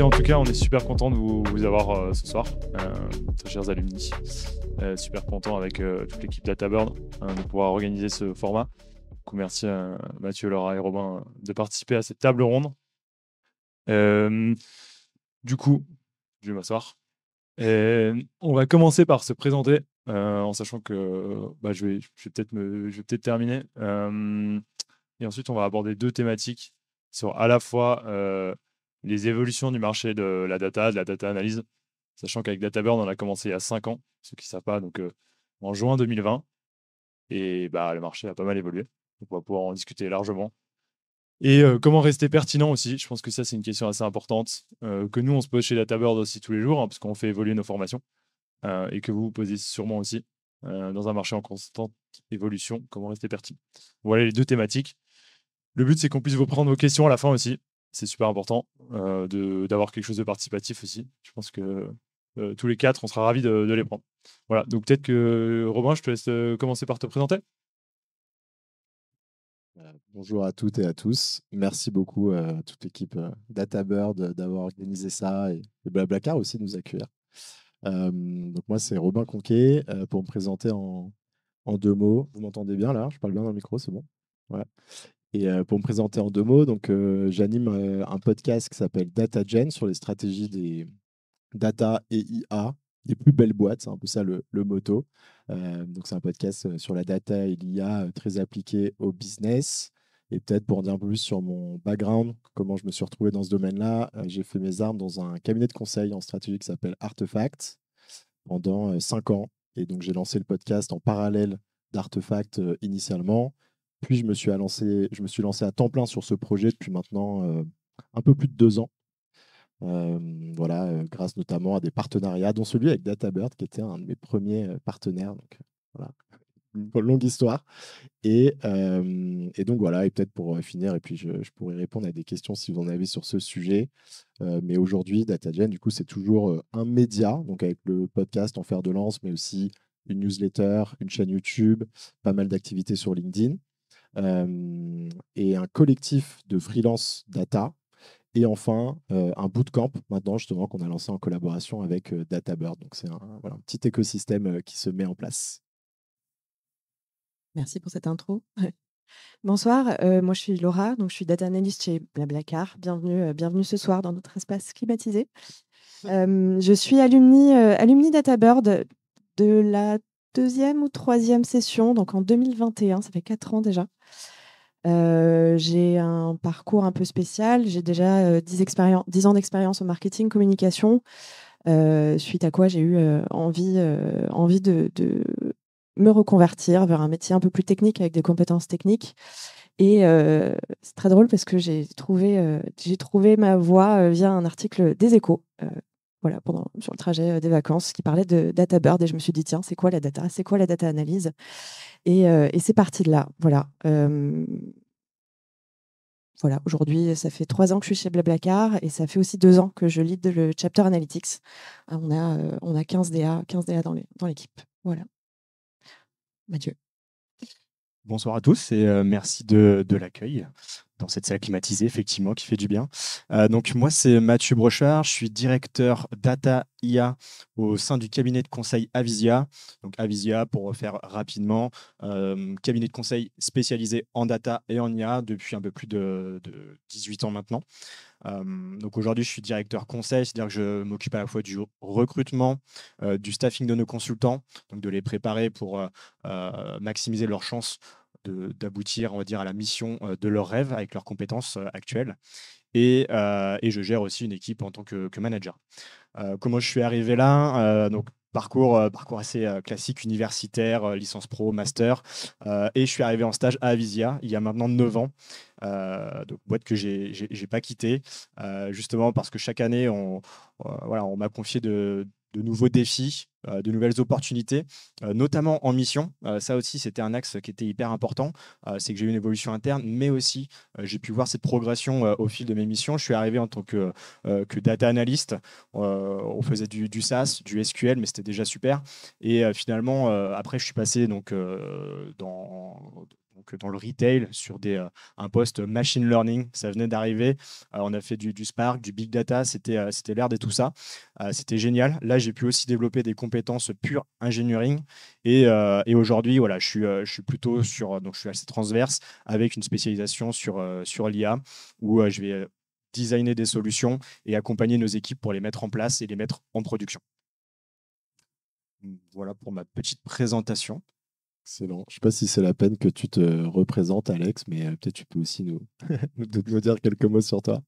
écoutez, en tout cas, on est super content de vous avoir ce soir, très chers alumni. Super content avec toute l'équipe DataBird de pouvoir organiser ce format. Donc, merci à Mathieu, Laura et Robin de participer à cette table ronde. Du coup, je vais m'asseoir. On va commencer par se présenter en sachant que je vais peut-être terminer. Et ensuite, on va aborder deux thématiques sur à la fois les évolutions du marché de la data analyse, sachant qu'avec DataBird, on a commencé il y a 5 ans, ceux qui ne savent pas, donc en juin 2020. Et le marché a pas mal évolué. Donc on va pouvoir en discuter largement. Et comment rester pertinent aussi. Je pense que ça, c'est une question assez importante que nous, on se pose chez DataBird aussi tous les jours, parce qu'on fait évoluer nos formations et que vous vous posez sûrement aussi dans un marché en constante évolution. Comment rester pertinent. Voilà les deux thématiques. Le but, c'est qu'on puisse vous prendre vos questions à la fin aussi. C'est super important d'avoir quelque chose de participatif aussi. Je pense que tous les quatre, on sera ravis de les prendre. Voilà, donc peut-être que Robin, je te laisse commencer par te présenter. Bonjour à toutes et à tous. Merci beaucoup à toute l'équipe DataBird d'avoir organisé ça et Blablacar aussi de nous accueillir. Donc moi, c'est Robin Conquet pour me présenter en deux mots. Vous m'entendez bien là? Je parle bien dans le micro, c'est bon? Ouais. Et pour me présenter en deux mots, donc j'anime un podcast qui s'appelle DataGen sur les stratégies des data et IA, les plus belles boîtes, c'est un peu ça le motto. Donc c'est un podcast sur la data et l'IA très appliqué au business. Et peut-être pour en dire un peu plus sur mon background, comment je me suis retrouvé dans ce domaine-là, j'ai fait mes armes dans un cabinet de conseil en stratégie qui s'appelle Artefact pendant 5 ans. Et donc j'ai lancé le podcast en parallèle d'Artefact initialement. Puis je me suis lancé à temps plein sur ce projet depuis maintenant un peu plus de 2 ans. Voilà, grâce notamment à des partenariats, dont celui avec DataBird, qui était un de mes premiers partenaires. Donc, voilà, une longue histoire. Et donc, voilà, et peut-être pour finir, et puis je pourrais répondre à des questions si vous en avez sur ce sujet. Mais aujourd'hui, DataGen, du coup, c'est toujours un média, donc avec le podcast en fer de lance, mais aussi une newsletter, une chaîne YouTube, pas mal d'activités sur LinkedIn, et un collectif de freelance data. Et enfin, un bootcamp maintenant justement qu'on a lancé en collaboration avec DataBird. Donc c'est un petit écosystème qui se met en place. Merci pour cette intro. Bonsoir, moi je suis Laura, donc je suis data analyst chez Blablacar. Bienvenue ce soir dans notre espace climatisé. Je suis alumni DataBird de la 2e ou 3e session, donc en 2021, ça fait 4 ans déjà. J'ai un parcours un peu spécial. J'ai déjà 10 ans d'expérience en marketing, communication, suite à quoi j'ai eu envie de me reconvertir vers un métier un peu plus technique avec des compétences techniques. Et c'est très drôle parce que j'ai trouvé ma voie via un article des Échos, voilà, sur le trajet des vacances, qui parlait de DataBird. Et je me suis dit, tiens, c'est quoi la data? C'est quoi la data analyse? Et c'est parti de là. Voilà. Voilà, aujourd'hui, ça fait 3 ans que je suis chez Blablacar et ça fait aussi 2 ans que je lead le chapter analytics. On a 15 DA dans l'équipe. Voilà. Mathieu. Bonsoir à tous et merci de l'accueil dans cette salle climatisée, effectivement, qui fait du bien. Donc moi, c'est Mathieu Brochard, je suis directeur Data IA au sein du cabinet de conseil Avisia. Donc Avisia, pour refaire rapidement, cabinet de conseil spécialisé en data et en IA depuis un peu plus de 18 ans maintenant. Donc aujourd'hui, je suis directeur conseil, c'est-à-dire que je m'occupe à la fois du recrutement, du staffing de nos consultants, donc de les préparer pour maximiser leurs chances d'aboutir, on va dire, à la mission de leurs rêves avec leurs compétences actuelles. Et je gère aussi une équipe en tant que manager. Comment je suis arrivé là? Donc, parcours assez classique, universitaire, licence pro, master. Et je suis arrivé en stage à Avisia il y a maintenant 9 ans. Donc, boîte que j'ai pas quittée, justement parce que chaque année, on m'a confié de nouveaux défis, de nouvelles opportunités, notamment en mission. Ça aussi, c'était un axe qui était hyper important. C'est que j'ai eu une évolution interne, mais aussi j'ai pu voir cette progression au fil de mes missions. Je suis arrivé en tant que data analyst. On faisait du SAS, du SQL, mais c'était déjà super. Et finalement, après, je suis passé donc, donc dans le retail, sur un poste machine learning. Ça venait d'arriver. On a fait du Spark, du Big Data. C'était l'ère de tout ça. C'était génial. Là, j'ai pu aussi développer des compétences pure engineering. Et aujourd'hui, voilà, je suis plutôt donc je suis assez transverse avec une spécialisation sur l'IA où je vais designer des solutions et accompagner nos équipes pour les mettre en place et les mettre en production. Voilà pour ma petite présentation. Excellent. Je ne sais pas si c'est la peine que tu te représentes, Alex, mais peut-être tu peux aussi nous dire quelques mots sur toi.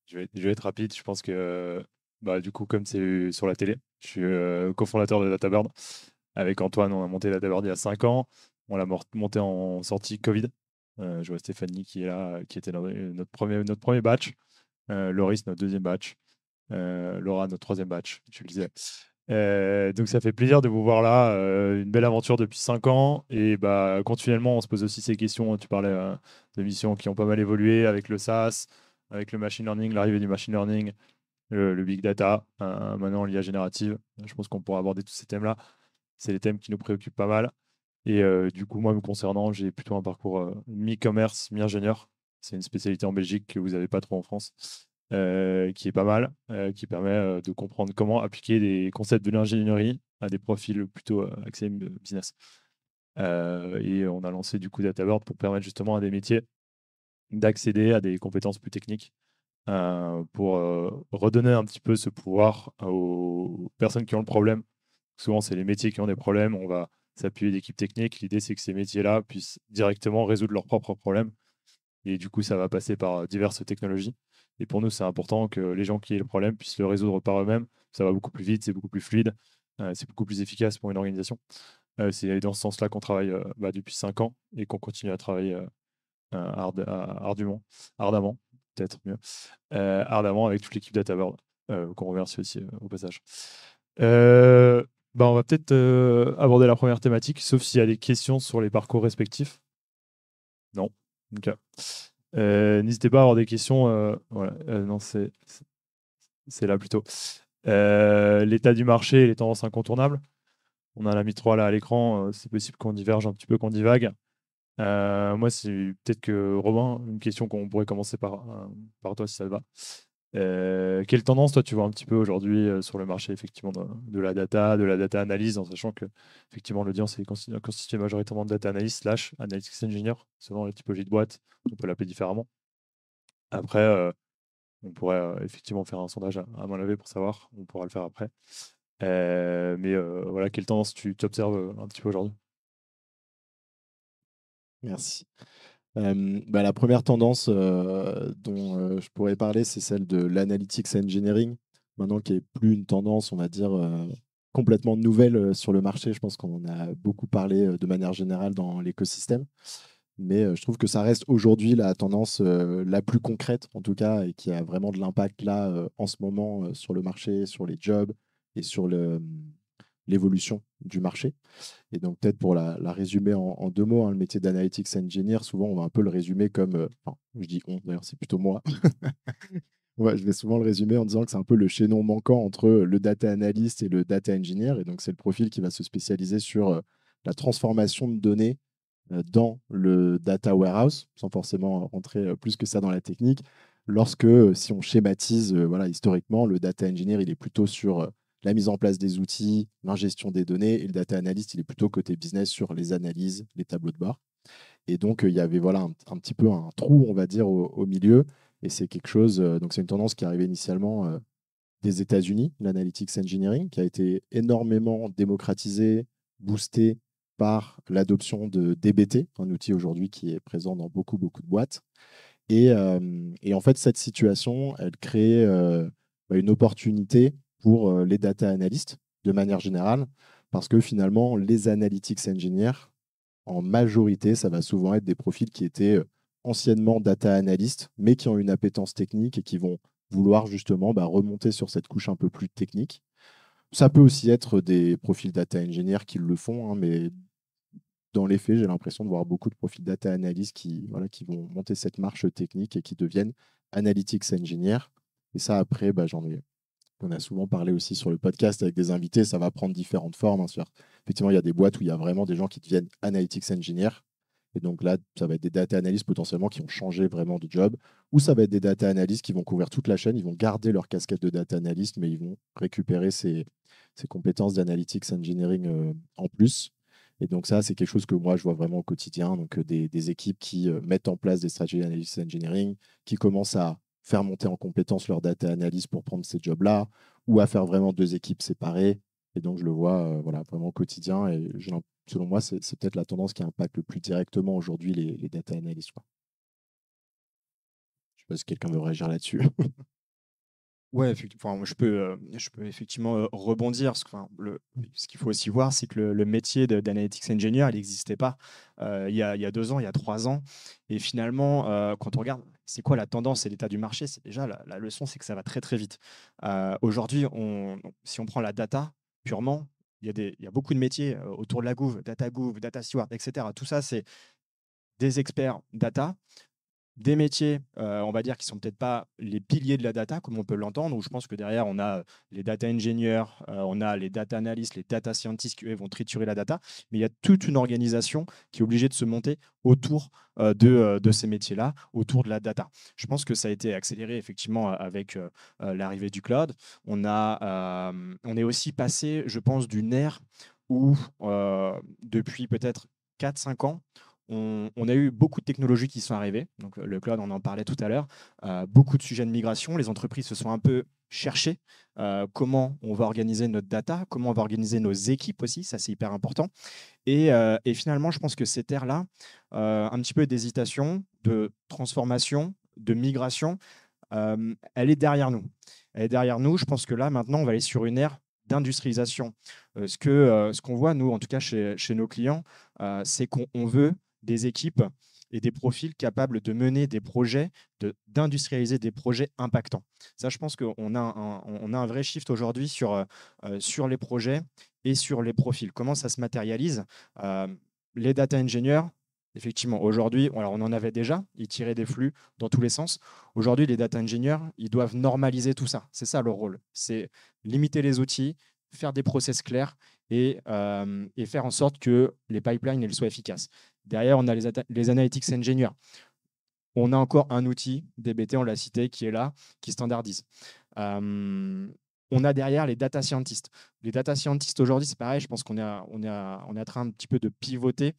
Je vais être rapide. Je pense que, du coup, comme c'est sur la télé, je suis cofondateur de DataBird. Avec Antoine, on a monté DataBird il y a 5 ans. On l'a monté en sortie Covid. Je vois Stéphanie qui est là, qui était notre premier batch. Loris, notre deuxième batch. Laura, notre troisième batch, je le disais. Donc ça fait plaisir de vous voir là, une belle aventure depuis 5 ans et continuellement on se pose aussi ces questions. Tu parlais de missions qui ont pas mal évolué avec le SaaS, avec le machine learning, l'arrivée du machine learning, le big data, maintenant l'IA générative. Je pense qu'on pourra aborder tous ces thèmes-là. C'est les thèmes qui nous préoccupent pas mal. Et du coup, moi me concernant, j'ai plutôt un parcours mi-commerce, mi-ingénieur. C'est une spécialité en Belgique que vous n'avez pas trop en France. Qui est pas mal, qui permet de comprendre comment appliquer des concepts de l'ingénierie à des profils plutôt axés business. Et on a lancé du coup DataBird pour permettre justement à des métiers d'accéder à des compétences plus techniques pour redonner un petit peu ce pouvoir aux personnes qui ont le problème. Souvent, c'est les métiers qui ont des problèmes. On va s'appuyer d'équipes techniques. L'idée, c'est que ces métiers-là puissent directement résoudre leurs propres problèmes. Et du coup, ça va passer par diverses technologies. Et pour nous, c'est important que les gens qui aient le problème puissent le résoudre par eux-mêmes. Ça va beaucoup plus vite, c'est beaucoup plus fluide, c'est beaucoup plus efficace pour une organisation. C'est dans ce sens-là qu'on travaille depuis 5 ans et qu'on continue à travailler ardemment, peut-être mieux, ardemment avec toute l'équipe DataBird, qu'on remercie aussi au passage. On va peut-être aborder la première thématique, sauf s'il y a des questions sur les parcours respectifs. Non. Ok. N'hésitez pas à avoir des questions. Voilà. Non, c'est là plutôt. L'état du marché et les tendances incontournables. On a la Mi 3 là à l'écran. C'est possible qu'on diverge un petit peu, qu'on divague. Moi, c'est peut-être que Robin, une question qu'on pourrait commencer par toi si ça te va. Quelle tendance, toi, tu vois un petit peu aujourd'hui sur le marché effectivement de la data analyse, en sachant que effectivement l'audience est constituée majoritairement de data analyst / analytics engineer, selon la typologie de boîte, on peut l'appeler différemment. Après, on pourrait effectivement faire un sondage à main levée pour savoir, on pourra le faire après. Voilà, quelle tendance tu observes un petit peu aujourd'hui? Merci. La première tendance dont je pourrais parler, c'est celle de l'analytics engineering, maintenant qui est plus une tendance, on va dire, complètement nouvelle sur le marché. Je pense qu'on en a beaucoup parlé de manière générale dans l'écosystème, mais je trouve que ça reste aujourd'hui la tendance la plus concrète, en tout cas, et qui a vraiment de l'impact là en ce moment sur le marché, sur les jobs et sur l'évolution du marché. Et donc, peut-être pour la résumer en 2 mots, hein, le métier d'analytics engineer, souvent, on va un peu le résumer comme. Je dis on, d'ailleurs, c'est plutôt moi. Ouais, je vais souvent le résumer en disant que c'est un peu le chaînon manquant entre le data analyst et le data engineer. Et donc, c'est le profil qui va se spécialiser sur la transformation de données dans le data warehouse, sans forcément rentrer plus que ça dans la technique. Lorsque, si on schématise, voilà, historiquement, le data engineer, il est plutôt sur la mise en place des outils, l'ingestion des données, et le data analyst, il est plutôt côté business sur les analyses, les tableaux de bord. Et donc, il y avait voilà, un petit peu un trou, on va dire, au milieu. Et c'est quelque chose, donc c'est une tendance qui arrivait initialement des États-Unis, l'analytics engineering, qui a été énormément démocratisé, boosté par l'adoption de DBT, un outil aujourd'hui qui est présent dans beaucoup, beaucoup de boîtes. Et en fait, cette situation, elle crée une opportunité pour les data analysts de manière générale, parce que finalement, les analytics engineers, en majorité, ça va souvent être des profils qui étaient anciennement data analystes, mais qui ont une appétence technique et qui vont vouloir justement remonter sur cette couche un peu plus technique. Ça peut aussi être des profils data engineers qui le font, hein, mais dans les faits, j'ai l'impression de voir beaucoup de profils data analyst qui vont monter cette marche technique et qui deviennent analytics engineers. Et ça, après, on a souvent parlé aussi sur le podcast avec des invités, ça va prendre différentes formes. Hein. Effectivement, il y a des boîtes où il y a vraiment des gens qui deviennent analytics engineers. Et donc là, ça va être des data analysts potentiellement qui ont changé vraiment de job, ou ça va être des data analysts qui vont couvrir toute la chaîne, ils vont garder leur casquette de data analyst, mais ils vont récupérer ces compétences d'analytics engineering en plus. Et donc ça, c'est quelque chose que moi, je vois vraiment au quotidien. Donc des équipes qui mettent en place des stratégies d'analytics engineering, qui commencent à faire monter en compétence leur data analyst pour prendre ces jobs-là, ou à faire vraiment 2 équipes séparées. Et donc, je le vois voilà, vraiment au quotidien. Et selon moi, c'est peut-être la tendance qui impacte le plus directement aujourd'hui les data analysts, quoi. Je ne sais pas si quelqu'un veut réagir là-dessus. Ouais, effectivement, je peux effectivement rebondir. Ce qu'il faut aussi voir, c'est que le métier d'analytics engineer, il n'existait pas il y a 2 ans, il y a 3 ans. Et finalement, quand on regarde, c'est quoi la tendance et l'état du marché, c'est déjà la leçon, c'est que ça va très très vite. Aujourd'hui, si on prend la data purement, il y a beaucoup de métiers autour de la gouv, data steward, etc. Tout ça, c'est des experts data, des métiers, on va dire, qui sont peut-être pas les piliers de la data, comme on peut l'entendre, où je pense que derrière, on a les data engineers, on a les data analysts, les data scientists qui, eux, vont triturer la data, mais il y a toute une organisation qui est obligée de se monter autour de ces métiers-là, autour de la data. Je pense que ça a été accéléré, effectivement, avec l'arrivée du cloud. On est aussi passé, je pense, d'une ère où, depuis peut-être 4-5 ans, on a eu beaucoup de technologies qui sont arrivées. Donc, le cloud, on en parlait tout à l'heure. Beaucoup de sujets de migration. Les entreprises se sont un peu cherchées comment on va organiser notre data, comment on va organiser nos équipes aussi. Ça, c'est hyper important. Et finalement, je pense que cette ère-là, un petit peu d'hésitation, de transformation, de migration, elle est derrière nous. Elle est derrière nous. Je pense que là, maintenant, on va aller sur une ère d'industrialisation. Ce qu'on voit, nous, en tout cas chez nos clients, c'est qu'on veut des équipes et des profils capables de mener des projets, d'industrialiser des projets impactants. Ça, je pense qu'on a on a un vrai shift aujourd'hui sur les projets et sur les profils. Comment ça se matérialise? Les data engineers, effectivement, aujourd'hui, alors on en avait déjà, ils tiraient des flux dans tous les sens. Aujourd'hui, les data engineers, ils doivent normaliser tout ça. C'est ça leur rôle. C'est limiter les outils, faire des process clairs et faire en sorte que les pipelines elles soient efficaces. Derrière, on a les analytics engineers. On a encore un outil, DBT, on l'a cité, qui est là, qui standardise. On a derrière les data scientists. Les data scientists, aujourd'hui, c'est pareil, je pense qu'on est en train un petit peu de pivoter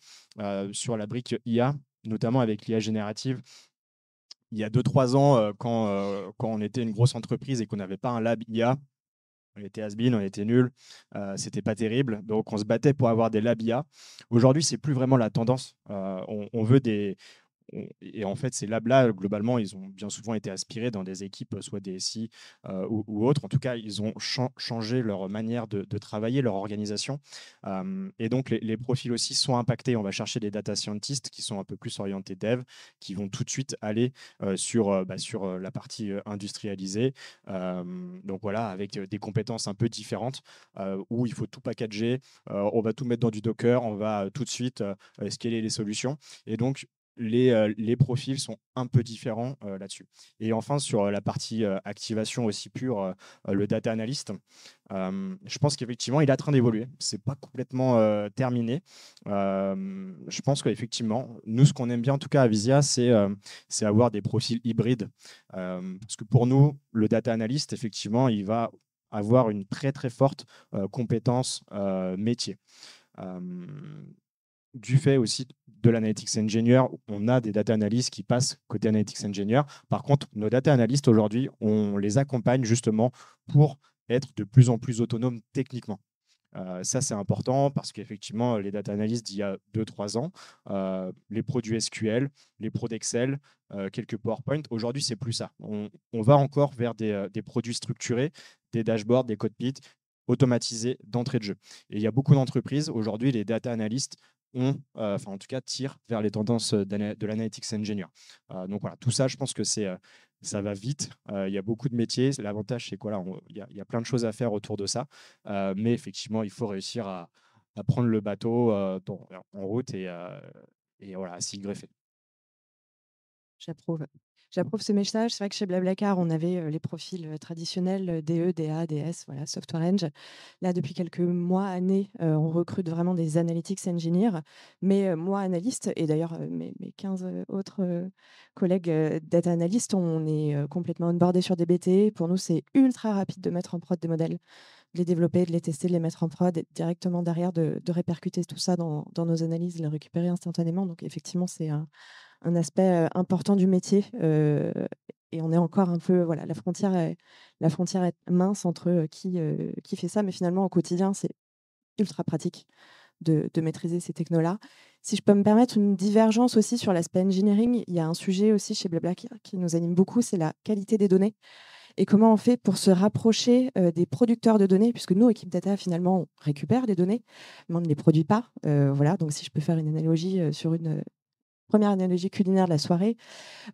sur la brique IA, notamment avec l'IA générative. Il y a 2-3 ans, quand on était une grosse entreprise et qu'on n'avait pas un lab IA, on était has-been, on était nul, c'était pas terrible. Donc, on se battait pour avoir des labs IA. Aujourd'hui, c'est plus vraiment la tendance. On veut et en fait, ces labs-là, globalement, ils ont bien souvent été aspirés dans des équipes, soit des SI ou autres. En tout cas, ils ont changé leur manière de travailler, leur organisation. Et donc, les profils aussi sont impactés. On va chercher des data scientists qui sont un peu plus orientés dev, qui vont tout de suite aller sur la partie industrialisée. Donc voilà, avec des compétences un peu différentes, où il faut tout packager, on va tout mettre dans du Docker, on va tout de suite scaler les solutions. Et donc, les profils sont un peu différents là-dessus. Et enfin, sur la partie activation aussi pure, le data analyst, je pense qu'effectivement, il est en train d'évoluer. Ce n'est pas complètement terminé. Je pense qu'effectivement, nous, ce qu'on aime bien, en tout cas à Visia, c'est avoir des profils hybrides. Parce que pour nous, le data analyst, effectivement, il va avoir une très, très forte compétence métier. Du fait aussi de l'analytics engineer, on a des data analysts qui passent côté analytics engineer. Par contre, nos data analysts aujourd'hui, on les accompagne justement pour être de plus en plus autonomes techniquement. Ça, c'est important parce qu'effectivement, les data analysts d'il y a 2-3 ans, les pros du SQL, les pros d'Excel, quelques PowerPoint, aujourd'hui, c'est plus ça. On va encore vers des produits structurés, des dashboards, des cockpits automatisés d'entrée de jeu. Et il y a beaucoup d'entreprises, aujourd'hui, les data analysts en tout cas, tirent vers les tendances de l'analytics engineer. Donc voilà, tout ça, je pense que ça va vite. Il y a beaucoup de métiers. L'avantage, c'est quoi il y a plein de choses à faire autour de ça. Mais effectivement, il faut réussir à prendre le bateau en route et voilà, à s'y greffer. J'approuve. J'approuve ce message. C'est vrai que chez Blablacar, on avait les profils traditionnels DE, DA, DS, voilà, Software Eng. Là, depuis quelques mois, années, on recrute vraiment des analytics engineers. Mais moi, analyste, et d'ailleurs mes 15 autres collègues data analystes, on est complètement onboardés sur DBT. Pour nous, c'est ultra rapide de mettre en prod des modèles, de les développer, de les tester, de les mettre en prod, et directement derrière de répercuter tout ça dans nos analyses, de les récupérer instantanément. Donc effectivement, c'est un aspect important du métier. Et on est encore un peu, voilà, la frontière est mince entre qui fait ça, mais finalement au quotidien, c'est ultra pratique de maîtriser ces technos-là. Si je peux me permettre une divergence aussi sur l'aspect engineering, il y a un sujet aussi chez Blablacar qui nous anime beaucoup, c'est la qualité des données et comment on fait pour se rapprocher des producteurs de données, puisque nous, équipe data, finalement, on récupère les données, mais on ne les produit pas. Voilà, donc si je peux faire une analogie sur une première analogie culinaire de la soirée,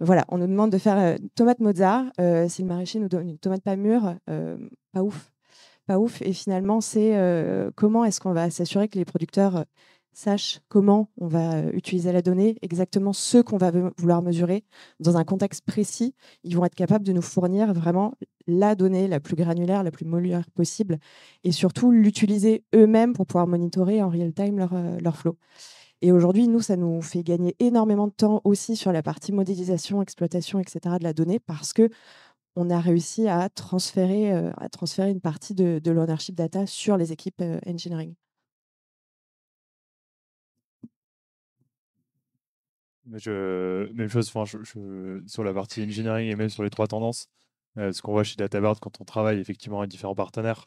voilà, on nous demande de faire tomate Mozart. Si le maraîcher nous donne une tomate pas mûre, pas ouf. Pas ouf. Et finalement, c'est comment est-ce qu'on va s'assurer que les producteurs sachent comment on va utiliser la donnée, exactement ce qu'on va vouloir mesurer dans un contexte précis. Ils vont être capables de nous fournir vraiment la donnée la plus granulaire, la plus modulaire possible, et surtout l'utiliser eux-mêmes pour pouvoir monitorer en real-time leur flow. Et aujourd'hui, nous, ça nous fait gagner énormément de temps aussi sur la partie modélisation, exploitation, etc. de la donnée, parce que on a réussi à transférer une partie de l'ownership data sur les équipes engineering. Mais même chose, enfin, sur la partie engineering et même sur les 3 tendances, ce qu'on voit chez DataBird quand on travaille effectivement avec différents partenaires,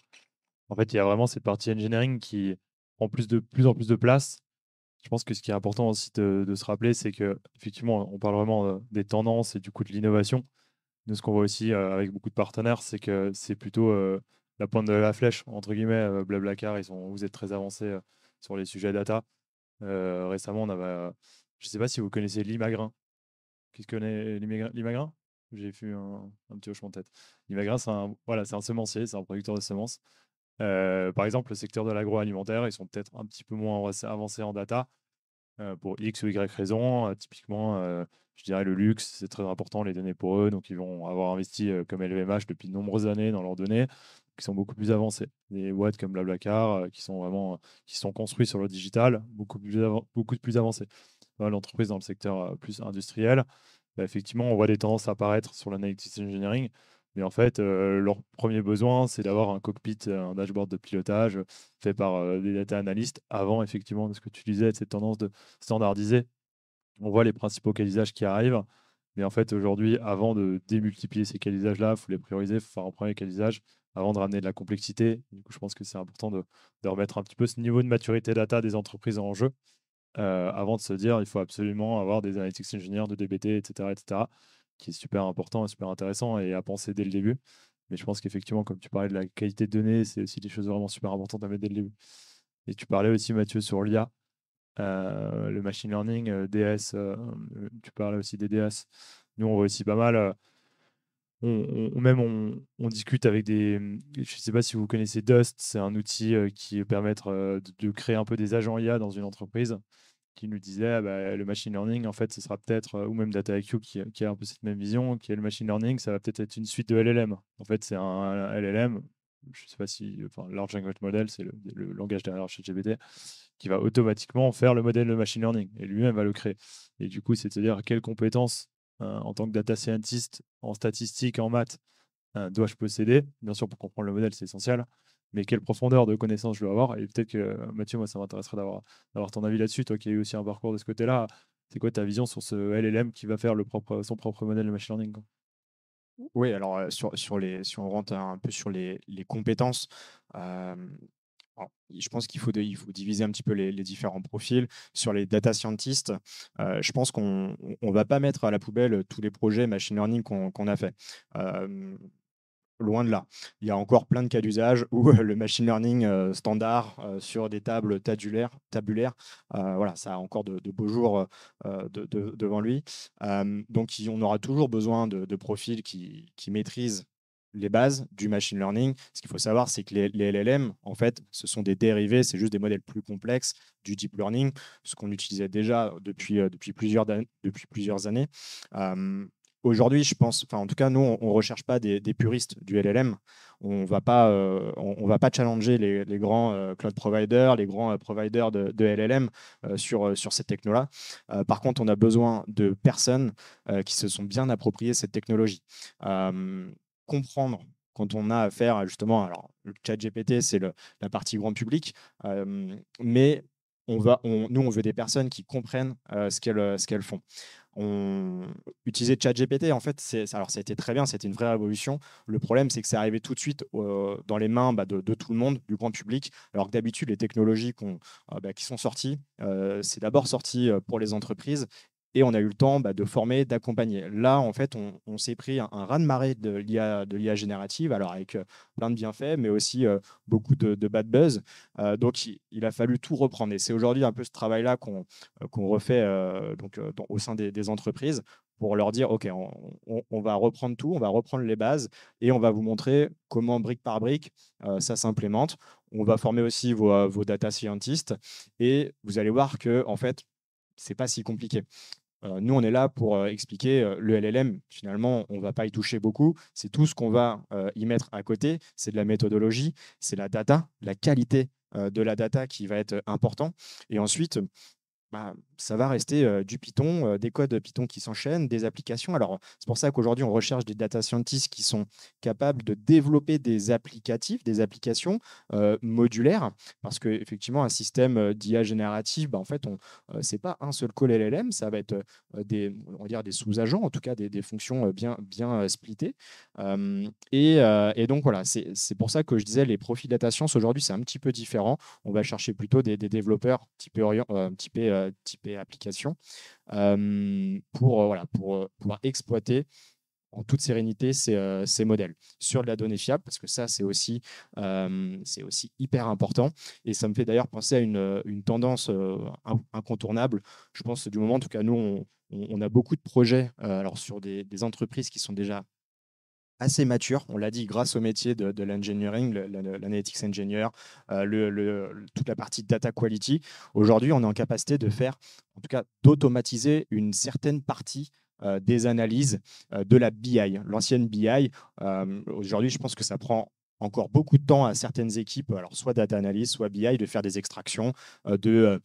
en fait, il y a vraiment cette partie engineering qui prend plus en plus de place. Je pense que ce qui est important aussi de se rappeler, c'est qu'effectivement, on parle vraiment des tendances et du coup de l'innovation. Nous, ce qu'on voit aussi avec beaucoup de partenaires, c'est que c'est plutôt la pointe de la flèche, entre guillemets. Blablacar, vous êtes très avancés sur les sujets data. Récemment, on avait, je ne sais pas si vous connaissez Limagrin. Qui se connaît Limagrin? J'ai vu un petit hochement de tête. Limagrin, c'est un semencier, c'est un producteur de semences. Par exemple, le secteur de l'agroalimentaire, ils sont peut-être un petit peu moins avancés en data pour X ou Y raison. Typiquement, je dirais le luxe, c'est très important, les données pour eux. Donc, ils vont avoir investi comme LVMH depuis de nombreuses années dans leurs données, qui sont beaucoup plus avancées. Des boîtes comme Blablacar, qui sont construits sur le digital, beaucoup plus avancés. L'entreprise dans le secteur plus industriel, bah, effectivement, on voit des tendances apparaître sur l'analytics engineering. Mais en fait, leur premier besoin, c'est d'avoir un cockpit, un dashboard de pilotage fait par des data analystes avant, effectivement, de ce que tu disais, de cette tendance de standardiser. On voit les principaux calisages qui arrivent. Mais en fait, aujourd'hui, avant de démultiplier ces calisages-là, il faut les prioriser, il faut faire un premier calisage avant de ramener de la complexité. Du coup, je pense que c'est important de remettre un petit peu ce niveau de maturité data des entreprises en jeu avant de se dire il faut absolument avoir des analytics engineers de DBT, etc., qui est super important et super intéressant et à penser dès le début. Mais je pense qu'effectivement, comme tu parlais de la qualité de données, c'est aussi des choses vraiment super importantes à mettre dès le début. Et tu parlais aussi, Mathieu, sur l'IA, le machine learning, DS, tu parlais aussi des DS. Nous, on voit aussi pas mal. On discute avec des. Je ne sais pas si vous connaissez Dust, c'est un outil qui permet de créer un peu des agents IA dans une entreprise qui nous disait ah bah, le machine learning, en fait, ce sera peut-être, ou même DataIQ qui a un peu cette même vision, qui est le machine learning, ça va peut-être être une suite de LLM. En fait, c'est un LLM, je ne sais pas si, enfin, Large Language Model, c'est le langage derrière ChatGPT, qui va automatiquement faire le modèle de machine learning et lui-même va le créer. Et du coup, c'est de se dire quelles compétences en tant que data scientist, en statistique, en maths, dois-je posséder? Bien sûr, pour comprendre le modèle, c'est essentiel. Mais quelle profondeur de connaissances je dois avoir? Et peut-être que, Mathieu, moi, ça m'intéresserait d'avoir ton avis là-dessus. Toi qui as eu aussi un parcours de ce côté-là, c'est quoi ta vision sur ce LLM qui va faire son propre modèle de machine learning, quoi? Oui, alors si on rentre un peu sur les compétences, alors, je pense il faut diviser un petit peu les différents profils. Sur les data scientists, je pense qu'on ne va pas mettre à la poubelle tous les projets machine learning qu'on a fait. Loin de là. Il y a encore plein de cas d'usage où le machine learning standard sur des tables tabulaires, voilà, ça a encore de beaux jours devant lui. Donc, on aura toujours besoin de profils qui maîtrisent les bases du machine learning. Ce qu'il faut savoir, c'est que les LLM, en fait, ce sont des dérivés, c'est juste des modèles plus complexes du deep learning, ce qu'on utilisait déjà depuis plusieurs années. aujourd'hui, je pense, enfin, en tout cas, nous, on ne recherche pas des puristes du LLM. On va pas, on va pas challenger les grands cloud providers, les grands providers de LLM sur cette techno-là. Par contre, on a besoin de personnes qui se sont bien appropriées cette technologie. Comprendre quand on a affaire justement, alors le chat GPT, c'est la partie grand public, mais nous, on veut des personnes qui comprennent ce qu'elles font. Utiliser ChatGPT, en fait, alors ça a été très bien, c'était une vraie révolution. Le problème, c'est que c'est arrivé tout de suite dans les mains de tout le monde, du grand public, alors que d'habitude, les technologies qui sont sorties, c'est d'abord sorti pour les entreprises et on a eu le temps de former, d'accompagner. Là, en fait, on s'est pris un raz-de-marée de l'IA générative, alors avec plein de bienfaits, mais aussi beaucoup de bad buzz. Donc, il a fallu tout reprendre. Et c'est aujourd'hui un peu ce travail-là qu'on refait au sein des entreprises pour leur dire, OK, on va reprendre tout, on va reprendre les bases et on va vous montrer comment, brique par brique, ça s'implémente. On va former aussi vos data scientists et vous allez voir que, en fait, c'est pas si compliqué. Nous, on est là pour expliquer le LLM. Finalement, on ne va pas y toucher beaucoup. C'est tout ce qu'on va y mettre à côté. C'est de la méthodologie, c'est la data, la qualité de la data qui va être important. Et ensuite, ça va rester du Python, des codes Python qui s'enchaînent, des applications. Alors, c'est pour ça qu'aujourd'hui, on recherche des data scientists qui sont capables de développer des applicatifs, des applications modulaires, parce qu'effectivement, un système d'IA générative, en fait, ce n'est pas un seul call LLM, ça va être on va dire des sous-agents, en tout cas des fonctions bien splittées. Et donc, voilà, c'est pour ça que je disais, les profils data science, aujourd'hui, c'est un petit peu différent. On va chercher plutôt des développeurs typés application pour pouvoir exploiter en toute sérénité ces modèles sur de la donnée fiable, parce que ça, c'est aussi hyper important. Et ça me fait d'ailleurs penser à une tendance incontournable. Je pense du moment, en tout cas, nous, on a beaucoup de projets alors sur des entreprises qui sont déjà assez mature, on l'a dit, grâce au métier de l'engineering, l'analytics engineer, toute la partie data quality. Aujourd'hui, on est en capacité de faire, en tout cas, d'automatiser une certaine partie des analyses de la BI, l'ancienne BI. Aujourd'hui, je pense que ça prend encore beaucoup de temps à certaines équipes, alors soit data analyst, soit BI, de faire des extractions, de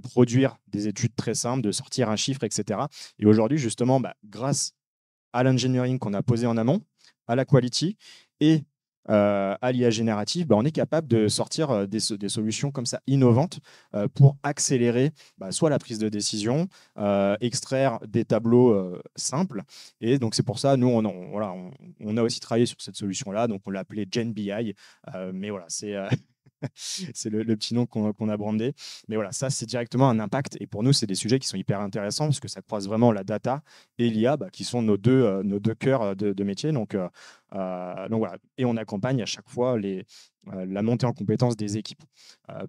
produire des études très simples, de sortir un chiffre, etc. Et aujourd'hui, justement, grâce à l'engineering qu'on a posé en amont, à la quality et à l'IA générative, on est capable de sortir des solutions comme ça innovantes pour accélérer soit la prise de décision, extraire des tableaux simples. Et donc, c'est pour ça, nous, on a aussi travaillé sur cette solution-là. Donc, on l'a appelée GenBI. Mais voilà, c'est c'est le petit nom qu'on a brandé. Mais voilà, ça, c'est directement un impact. Et pour nous, c'est des sujets qui sont hyper intéressants parce que ça croise vraiment la data et l'IA, qui sont nos deux cœurs de métier. Donc voilà. Et on accompagne à chaque fois la montée en compétences des équipes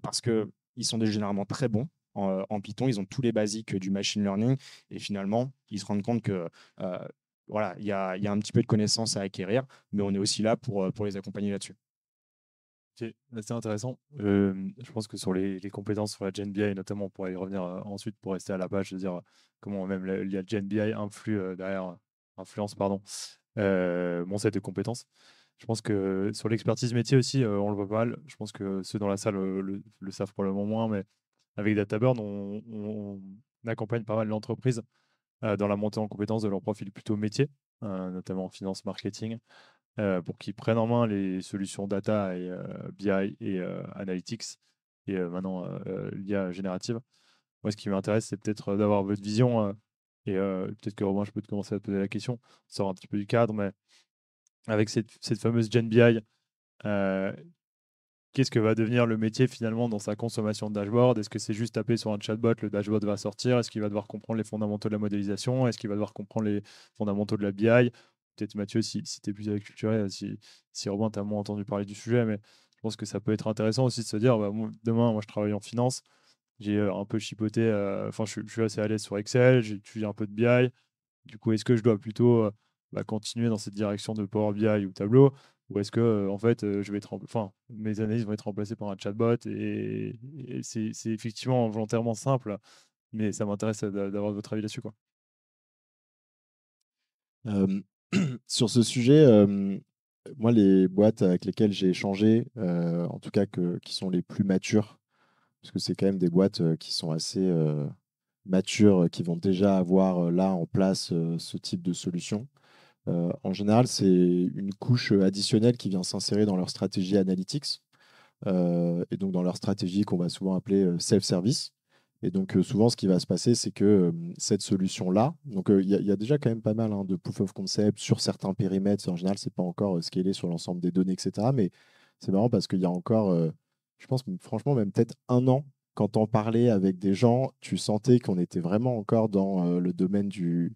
parce qu'ils sont généralement très bons en Python. Ils ont tous les basiques du machine learning. Et finalement, ils se rendent compte que voilà, il y a un petit peu de connaissances à acquérir, mais on est aussi là pour les accompagner là-dessus. C'est assez intéressant. Je pense que sur les compétences sur la GenBI, notamment, on pourrait y revenir ensuite pour rester à la page, de dire comment même la GenBI influence mon set de compétences. Je pense que sur l'expertise métier aussi, on le voit pas mal. Je pense que ceux dans la salle le savent probablement moins, mais avec DataBird, on accompagne pas mal l'entreprise dans la montée en compétences de leur profil plutôt métier, notamment en finance, marketing, pour qu'ils prennent en main les solutions data et BI et analytics et maintenant l'IA générative. Moi, ce qui m'intéresse, c'est peut-être d'avoir votre vision et peut-être que Robin, je peux te commencer à te poser la question. On sort un petit peu du cadre, mais avec cette fameuse GenBI, qu'est-ce que va devenir le métier finalement dans sa consommation de dashboard? Est-ce que c'est juste taper sur un chatbot, le dashboard va sortir? Est-ce qu'il va devoir comprendre les fondamentaux de la modélisation? Est-ce qu'il va devoir comprendre les fondamentaux de la BI? Peut-être Mathieu, si tu es plus acculturé, si Robin, tu as moins entendu parler du sujet, mais je pense que ça peut être intéressant aussi de se dire, demain, moi je travaille en finance, j'ai un peu chipoté, enfin je suis assez à l'aise sur Excel, j'ai étudié un peu de BI, du coup, est-ce que je dois plutôt continuer dans cette direction de Power BI ou Tableau, ou est-ce que en fait, je vais être mes analyses vont être remplacées par un chatbot et c'est effectivement volontairement simple, mais ça m'intéresse d'avoir votre avis là-dessus, quoi. Euh, sur ce sujet, moi, les boîtes avec lesquelles j'ai échangé, en tout cas qui sont les plus matures, parce que c'est quand même des boîtes qui sont assez matures, qui vont déjà avoir là en place ce type de solution. En général, c'est une couche additionnelle qui vient s'insérer dans leur stratégie analytics, et donc dans leur stratégie qu'on va souvent appeler self-service. Et donc souvent, ce qui va se passer, c'est que cette solution-là, donc il y a déjà quand même pas mal de proof of concept sur certains périmètres. En général, c'est pas encore scalé sur l'ensemble des données, etc. Mais c'est marrant parce qu'il y a encore, je pense franchement, même peut-être un an, quand on parlait avec des gens, tu sentais qu'on était vraiment encore dans le domaine du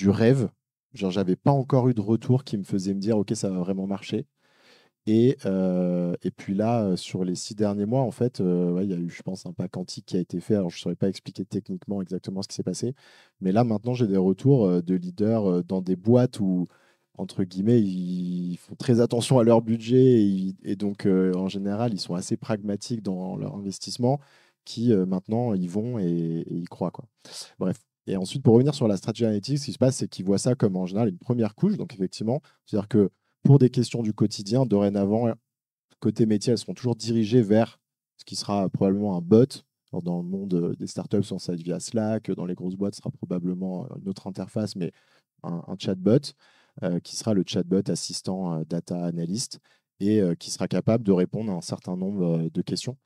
rêve. Genre, j'avais pas encore eu de retour qui me faisait me dire, OK, ça va vraiment marcher. Et puis là, sur les 6 derniers mois, en fait, ouais, il y a eu, je pense, un pas quantique qui a été fait. Alors, je ne saurais pas expliquer techniquement exactement ce qui s'est passé. Mais là, maintenant, j'ai des retours de leaders dans des boîtes où, entre guillemets, ils font très attention à leur budget. Et donc, en général, ils sont assez pragmatiques dans leur investissement, qui maintenant, ils vont et ils croient, quoi. Bref. Et ensuite, pour revenir sur la stratégie analytique, ce qui se passe, c'est qu'ils voient ça comme en général une première couche. Donc, effectivement, c'est-à-dire que pour des questions du quotidien, dorénavant, côté métier, elles seront toujours dirigées vers ce qui sera probablement un bot. Alors, dans le monde des startups, ça va être via Slack. Dans les grosses boîtes, ce sera probablement une autre interface, mais un chatbot qui sera le chatbot assistant data analyst et qui sera capable de répondre à un certain nombre de questions.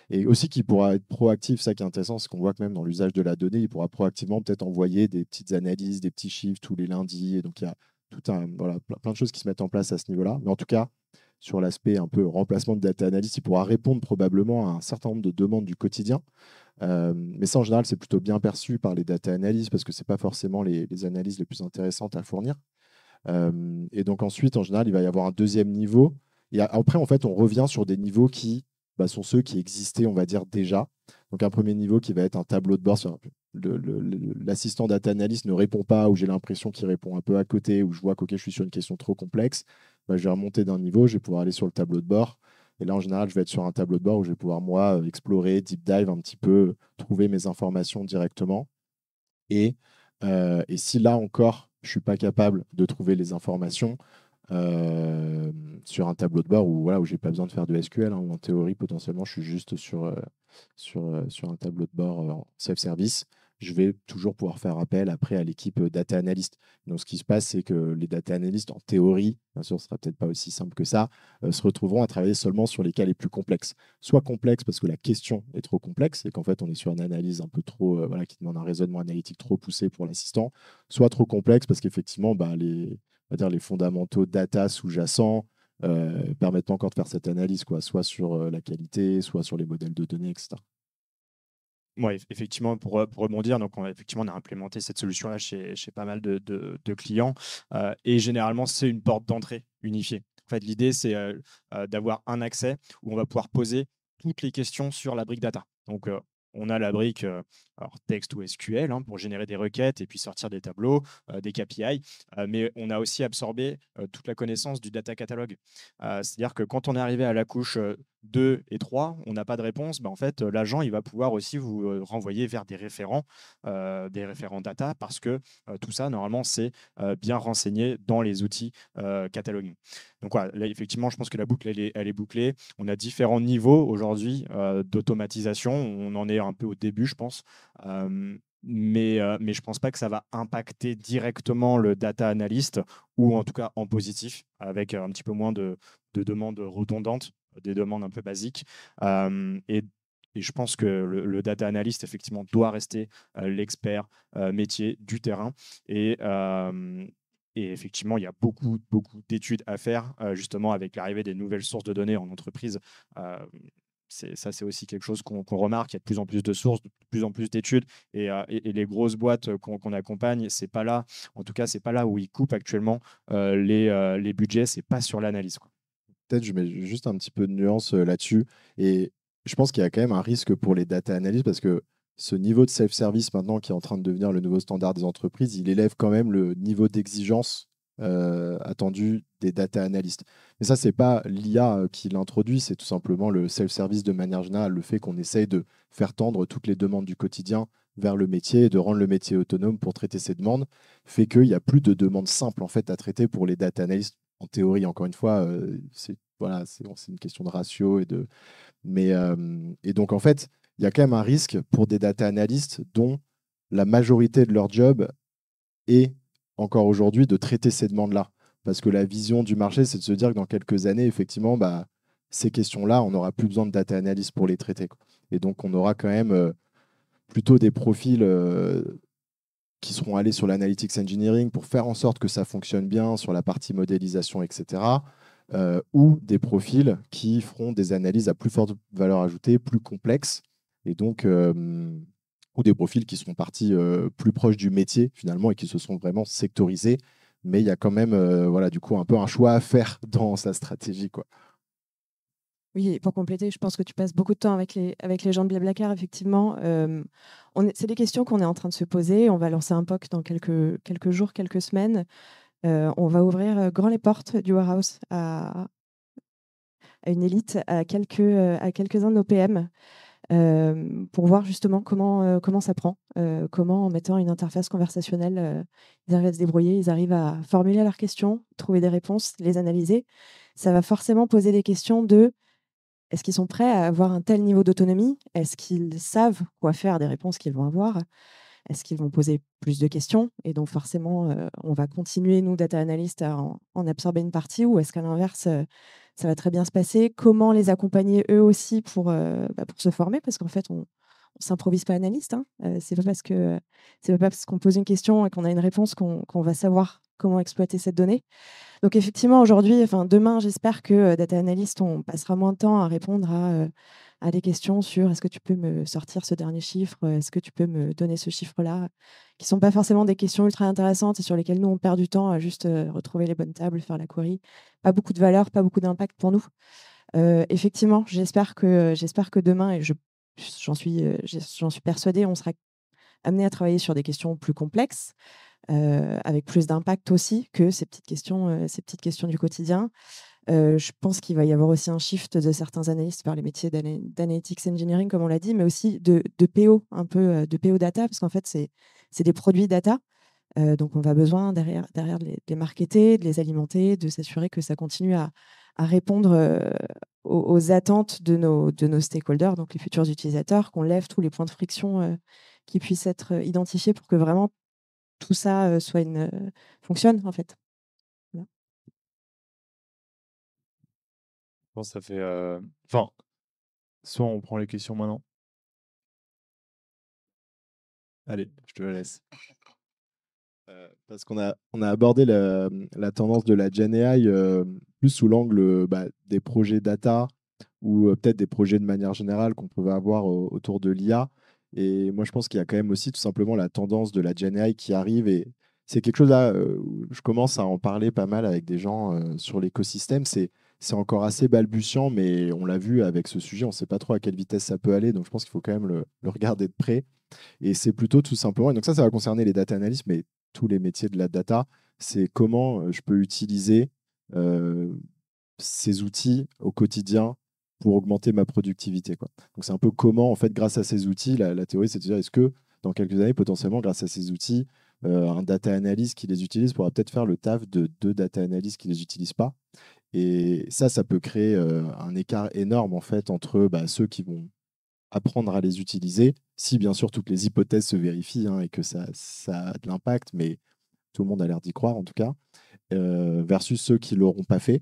Et aussi qui pourra être proactif, ça qui est intéressant, c'est qu'on voit que même dans l'usage de la donnée, il pourra proactivement peut-être envoyer des petites analyses, des petits chiffres tous les lundis. Et donc il y a voilà, plein de choses qui se mettent en place à ce niveau-là. Mais en tout cas, sur l'aspect un peu remplacement de data analyst, il pourra répondre probablement à un certain nombre de demandes du quotidien. Mais ça, en général, c'est plutôt bien perçu par les data analysts parce que ce n'est pas forcément les analyses les plus intéressantes à fournir. Et donc ensuite, en général, il va y avoir un deuxième niveau. Et après, en fait, on revient sur des niveaux qui sont ceux qui existaient, on va dire, déjà. Donc un premier niveau qui va être un tableau de bord. L'assistant data analyst ne répond pas, ou j'ai l'impression qu'il répond un peu à côté, ou je vois que je suis sur une question trop complexe. Je vais remonter d'un niveau, je vais pouvoir aller sur le tableau de bord. Et là, en général, je vais être sur un tableau de bord où je vais pouvoir, moi, explorer, deep dive un petit peu, trouver mes informations directement. Et si là encore, je ne suis pas capable de trouver les informations sur un tableau de bord où je n'ai pas besoin de faire de SQL, où en théorie, potentiellement, je suis juste sur un tableau de bord en self-service, je vais toujours pouvoir faire appel après à l'équipe data analyst. Donc, ce qui se passe, c'est que les data analysts, en théorie, bien sûr, ce ne sera peut-être pas aussi simple que ça, se retrouveront à travailler seulement sur les cas les plus complexes. Soit complexes parce que la question est trop complexe et qu'en fait, on est sur une analyse un peu trop, qui demande un raisonnement analytique trop poussé pour l'assistant, soit trop complexe parce qu'effectivement, on va dire les fondamentaux data sous-jacents permettent pas encore de faire cette analyse, quoi, soit sur la qualité, soit sur les modèles de données, etc. Ouais, effectivement, pour rebondir, donc effectivement, on a implémenté cette solution-là chez pas mal de clients. Et généralement, c'est une porte d'entrée unifiée. En fait, l'idée, c'est d'avoir un accès où on va pouvoir poser toutes les questions sur la brique data. Donc, on a la brique alors texte ou SQL pour générer des requêtes et puis sortir des tableaux, des KPI. Mais on a aussi absorbé toute la connaissance du data catalogue. C'est-à-dire que quand on est arrivé à la couche 2 et 3, on n'a pas de réponse, en fait, l'agent il va pouvoir aussi vous renvoyer vers des référents data, parce que tout ça, normalement, c'est bien renseigné dans les outils cataloguing. Donc voilà, là, effectivement, je pense que la boucle, elle est bouclée. On a différents niveaux aujourd'hui d'automatisation. On en est un peu au début, je pense. Mais je ne pense pas que ça va impacter directement le data analyst, ou en tout cas en positif, avec un petit peu moins de demandes redondantes, des demandes un peu basiques. Et je pense que le data analyst, effectivement, doit rester l'expert métier du terrain. Et effectivement, il y a beaucoup d'études à faire, justement, avec l'arrivée des nouvelles sources de données en entreprise. C'est aussi quelque chose qu'on remarque. Il y a de plus en plus de sources, de plus en plus d'études. Et les grosses boîtes qu'on accompagne, c'est pas là. En tout cas, c'est pas là où ils coupent actuellement les budgets. C'est pas sur l'analyse, quoi. Peut-être je mets juste un petit peu de nuance là-dessus. Et je pense qu'il y a quand même un risque pour les data analysts parce que ce niveau de self-service maintenant qui est en train de devenir le nouveau standard des entreprises, il élève quand même le niveau d'exigence attendu des data analysts. Mais ça, c'est pas l'IA qui l'introduit, c'est tout simplement le self-service de manière générale, le fait qu'on essaye de faire tendre toutes les demandes du quotidien vers le métier et de rendre le métier autonome pour traiter ces demandes, fait qu'il n'y a plus de demandes simples en fait, à traiter pour les data analysts. En théorie, encore une fois, voilà, c'est une question de ratio. Et donc, en fait, il y a quand même un risque pour des data analysts dont la majorité de leur job est encore aujourd'hui de traiter ces demandes-là. Parce que la vision du marché, c'est de se dire que dans quelques années, effectivement, ces questions-là, on n'aura plus besoin de data analyst pour les traiter, quoi. Et donc, on aura quand même plutôt des profils qui seront allés sur l'analytics engineering pour faire en sorte que ça fonctionne bien sur la partie modélisation, etc. Ou des profils qui feront des analyses à plus forte valeur ajoutée, plus complexes, et donc ou des profils qui seront partis plus proches du métier finalement et qui se sont vraiment sectorisés. Mais il y a quand même voilà, du coup un peu un choix à faire dans sa stratégie, quoi. Oui, et pour compléter, je pense que tu passes beaucoup de temps avec les gens de Blablacar, effectivement. C'est des questions qu'on est en train de se poser. On va lancer un POC dans quelques jours, quelques semaines. On va ouvrir grand les portes du warehouse à une élite, à quelques-uns de nos PM, pour voir justement comment ça prend, comment en mettant une interface conversationnelle, ils arrivent à se débrouiller, ils arrivent à formuler leurs questions, trouver des réponses, les analyser. Ça va forcément poser des questions de est-ce qu'ils sont prêts à avoir un tel niveau d'autonomie? Est-ce qu'ils savent quoi faire des réponses qu'ils vont avoir? Est-ce qu'ils vont poser plus de questions? Et donc forcément, on va continuer, nous, data analysts, à en absorber une partie, ou est-ce qu'à l'inverse, ça va très bien se passer? Comment les accompagner eux aussi pour se former? Parce qu'en fait, on ne s'improvise pas analyste, hein. C'est pas parce qu'on pose une question et qu'on a une réponse qu'on va savoir comment exploiter cette donnée. Donc effectivement, aujourd'hui, enfin demain, j'espère que data analyst, on passera moins de temps à répondre à des questions sur est-ce que tu peux me sortir ce dernier chiffre, est-ce que tu peux me donner ce chiffre-là, qui ne sont pas forcément des questions ultra intéressantes et sur lesquelles nous, on perd du temps à juste retrouver les bonnes tables, faire la query. Pas beaucoup de valeur, pas beaucoup d'impact pour nous. Effectivement, j'espère que demain, et j'en suis persuadée, on sera amené à travailler sur des questions plus complexes, avec plus d'impact aussi que ces petites questions du quotidien. Je pense qu'il va y avoir aussi un shift de certains analystes vers les métiers d'analytics engineering, comme on l'a dit, mais aussi de PO, un peu de PO data, parce qu'en fait, c'est des produits data. Donc, on va besoin derrière de les marketer, de les alimenter, de s'assurer que ça continue à répondre aux attentes de nos stakeholders, donc les futurs utilisateurs, qu'on lève tous les points de friction qui puissent être identifiés pour que vraiment tout ça fonctionne, en fait. Voilà. Je pense que ça fait. Enfin, soit on prend les questions maintenant. Allez, je te la laisse. Parce on a abordé la tendance de la Gen AI plus sous l'angle des projets data ou peut-être des projets de manière générale qu'on pouvait avoir autour de l'IA. Et moi, je pense qu'il y a quand même aussi tout simplement la tendance de la Gen AI qui arrive. Et c'est quelque chose là où je commence à en parler pas mal avec des gens sur l'écosystème. C'est encore assez balbutiant, mais on l'a vu avec ce sujet, on ne sait pas trop à quelle vitesse ça peut aller. Donc, je pense qu'il faut quand même le regarder de près. Et c'est plutôt tout simplement, et donc ça va concerner les data analysts, mais tous les métiers de la data, c'est comment je peux utiliser ces outils au quotidien pour augmenter ma productivité, quoi. Donc c'est un peu comment, en fait, grâce à ces outils, la théorie, c'est de dire, est-ce que dans quelques années, potentiellement, grâce à ces outils, un data analyst qui les utilise pourra peut-être faire le taf de deux data analysts qui ne les utilisent pas. Et ça peut créer un écart énorme, en fait, entre ceux qui vont apprendre à les utiliser, si bien sûr toutes les hypothèses se vérifient, hein, et que ça a de l'impact, mais tout le monde a l'air d'y croire en tout cas, versus ceux qui ne l'auront pas fait.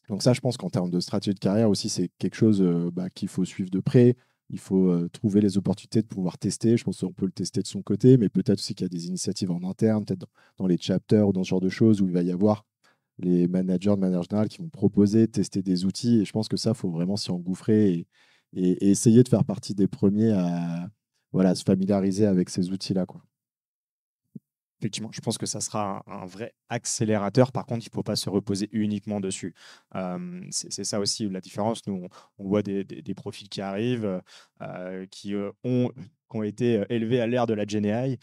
Donc ça, je pense qu'en termes de stratégie de carrière aussi, c'est quelque chose qu'il faut suivre de près. Il faut trouver les opportunités de pouvoir tester. Je pense qu'on peut le tester de son côté, mais peut-être aussi qu'il y a des initiatives en interne, peut-être dans les chapters ou dans ce genre de choses où il va y avoir les managers de manière générale qui vont proposer, tester des outils. Et je pense que ça, il faut vraiment s'y engouffrer et essayer de faire partie des premiers à voilà, se familiariser avec ces outils-là, quoi. Effectivement, je pense que ça sera un vrai accélérateur. Par contre, il ne faut pas se reposer uniquement dessus. C'est ça aussi la différence. Nous, on voit des profils qui arrivent, qui ont qui ont été élevés à l'ère de la GenAI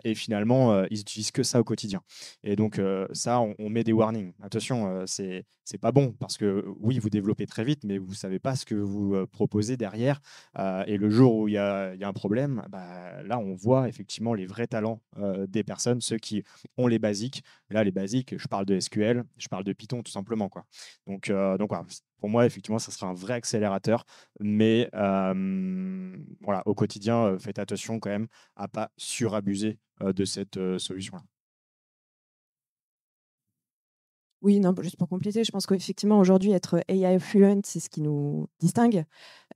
et finalement, ils n'utilisent que ça au quotidien. Et donc, ça, on met des warnings. Attention, c'est pas bon parce que oui, vous développez très vite, mais vous ne savez pas ce que vous proposez derrière. Et le jour où il y a un problème, bah, là, on voit effectivement les vrais talents des personnes, ceux qui ont les basiques. Là, les basiques, je parle de SQL, je parle de Python tout simplement, quoi. Donc voilà, pour moi, effectivement, ça sera un vrai accélérateur. Mais voilà, au quotidien, faites attention quand même à ne pas surabuser de cette solution-là. Oui, non, juste pour compléter, je pense qu'effectivement, aujourd'hui, être AI fluent, c'est ce qui nous distingue.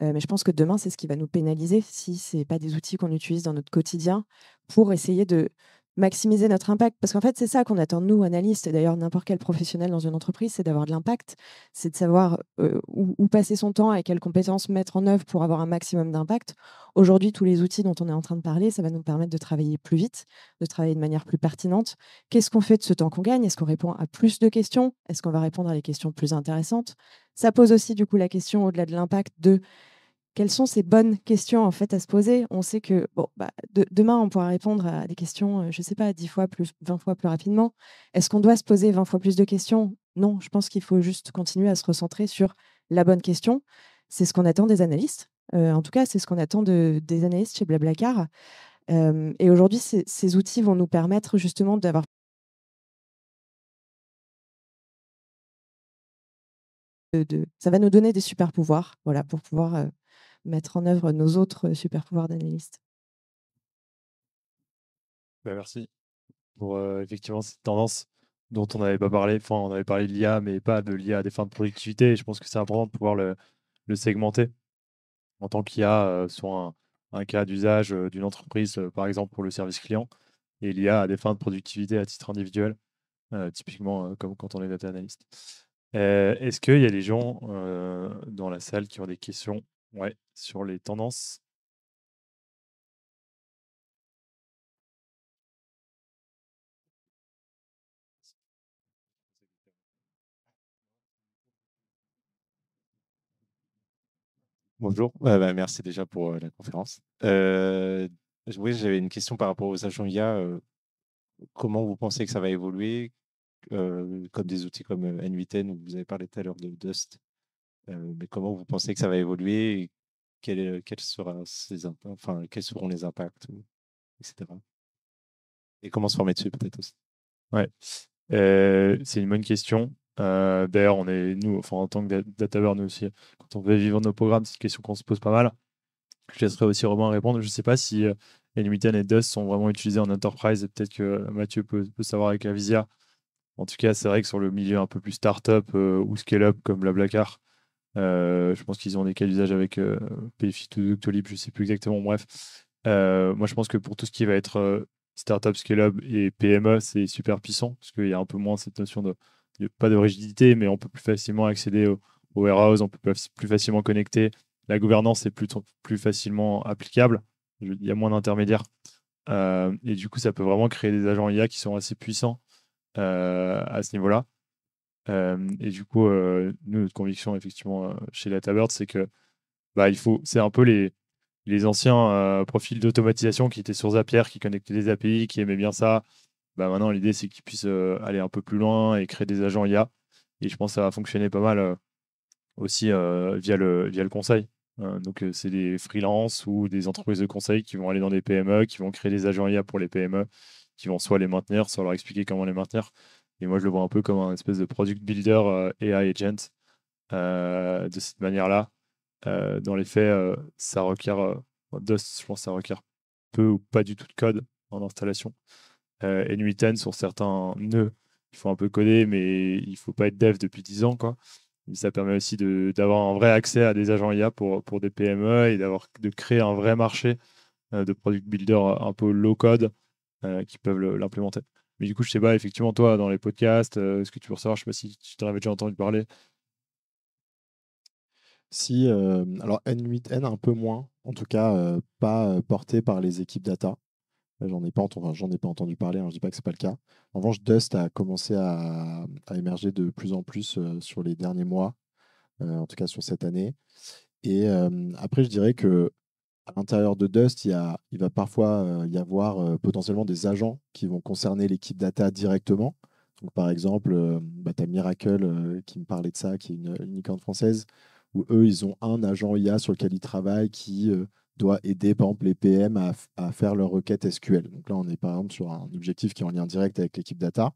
Mais je pense que demain, c'est ce qui va nous pénaliser si ce n'est pas des outils qu'on utilise dans notre quotidien pour essayer de maximiser notre impact. Parce qu'en fait, c'est ça qu'on attend de nous, analystes, et d'ailleurs n'importe quel professionnel dans une entreprise, c'est d'avoir de l'impact, c'est de savoir où passer son temps et quelles compétences mettre en œuvre pour avoir un maximum d'impact. Aujourd'hui, tous les outils dont on est en train de parler, ça va nous permettre de travailler plus vite, de travailler de manière plus pertinente. Qu'est-ce qu'on fait de ce temps qu'on gagne? Est-ce qu'on répond à plus de questions? Est-ce qu'on va répondre à des questions plus intéressantes? Ça pose aussi du coup la question, au-delà de l'impact, de quelles sont ces bonnes questions en fait à se poser? On sait que bon, demain, on pourra répondre à des questions, je ne sais pas, 10 fois plus, 20 fois plus rapidement. Est-ce qu'on doit se poser 20 fois plus de questions? Non, je pense qu'il faut juste continuer à se recentrer sur la bonne question. C'est ce qu'on attend des analystes. En tout cas, c'est ce qu'on attend des analystes chez Blablacar. Et aujourd'hui, ces outils vont nous permettre justement d'avoir ça va nous donner des super pouvoirs, voilà, pour pouvoir mettre en œuvre nos autres super pouvoirs d'analyste. Bah, merci pour effectivement cette tendance dont on n'avait pas parlé. Enfin, on avait parlé de l'IA, mais pas de l'IA à des fins de productivité. Et je pense que c'est important de pouvoir le segmenter en tant qu'IA sur un cas d'usage d'une entreprise, par exemple pour le service client, et l'IA à des fins de productivité à titre individuel, typiquement comme quand on est data analyst. Est-ce qu'il y a des gens dans la salle qui ont des questions, ouais, sur les tendances? Bonjour, merci déjà pour la conférence. Oui, j'avais une question par rapport aux agents IA. Comment vous pensez que ça va évoluer, comme des outils comme N8N, où vous avez parlé tout à l'heure de Dust, mais comment vous pensez que ça va évoluer et quels seront les impacts, etc. Et comment se former dessus peut-être aussi. Ouais, c'est une bonne question. D'ailleurs, nous, enfin, en tant que databeur, nous aussi, quand on veut vivre nos programmes, c'est une question qu'on se pose pas mal. Je laisserai aussi Robin répondre. Je ne sais pas si N8N et Dust sont vraiment utilisés en enterprise. Peut-être que Mathieu peut savoir avec Avisia. En tout cas, c'est vrai que sur le milieu un peu plus startup ou scale-up comme Blablacar, je pense qu'ils ont des cas d'usage avec PFI ou Doctolib, je ne sais plus exactement. Bref, moi, je pense que pour tout ce qui va être startup, scale-up et PME, c'est super puissant parce qu'il y a un peu moins cette notion pas de rigidité, mais on peut plus facilement accéder au warehouse, on peut plus facilement connecter. La gouvernance est plus facilement applicable. Il y a moins d'intermédiaires. Et du coup, ça peut vraiment créer des agents IA qui sont assez puissants à ce niveau-là. Et du coup, nous, notre conviction, effectivement, chez DataBird, c'est que c'est un peu les anciens profils d'automatisation qui étaient sur Zapier, qui connectaient des API, qui aimaient bien ça. Maintenant, l'idée, c'est qu'ils puissent aller un peu plus loin et créer des agents IA. Et je pense que ça va fonctionner pas mal aussi via le conseil. Donc, c'est des freelances ou des entreprises de conseil qui vont aller dans des PME, qui vont créer des agents IA pour les PME, qui vont soit les maintenir, soit leur expliquer comment les maintenir. Et moi, je le vois un peu comme un espèce de product builder AI agent de cette manière-là. Dans les faits, ça requiert, Dust, je pense que ça requiert peu ou pas du tout de code en installation. N8N, sur certains nœuds, il faut un peu coder, mais il ne faut pas être dev depuis 10 ans, quoi. Et ça permet aussi d'avoir un vrai accès à des agents IA pour des PME et de créer un vrai marché de product builder un peu low code qui peuvent l'implémenter. Mais du coup, je sais pas, effectivement, toi, dans les podcasts, ce que tu peux recevoir, je sais pas si tu t'en avais déjà entendu parler. Si, alors N8N un peu moins, en tout cas pas porté par les équipes data. J'en ai pas entendu parler, hein, je dis pas que c'est pas le cas. En revanche, Dust a commencé à émerger de plus en plus sur les derniers mois, en tout cas sur cette année. Et après, je dirais que à l'intérieur de Dust, il va parfois y avoir potentiellement des agents qui vont concerner l'équipe data directement. Donc, par exemple, tu as Miracle qui me parlait de ça, qui est une licorne française, où eux, ils ont un agent IA sur lequel ils travaillent qui doit aider, par exemple, les PM à faire leurs requêtes SQL. Donc là, on est par exemple sur un objectif qui est en lien direct avec l'équipe data.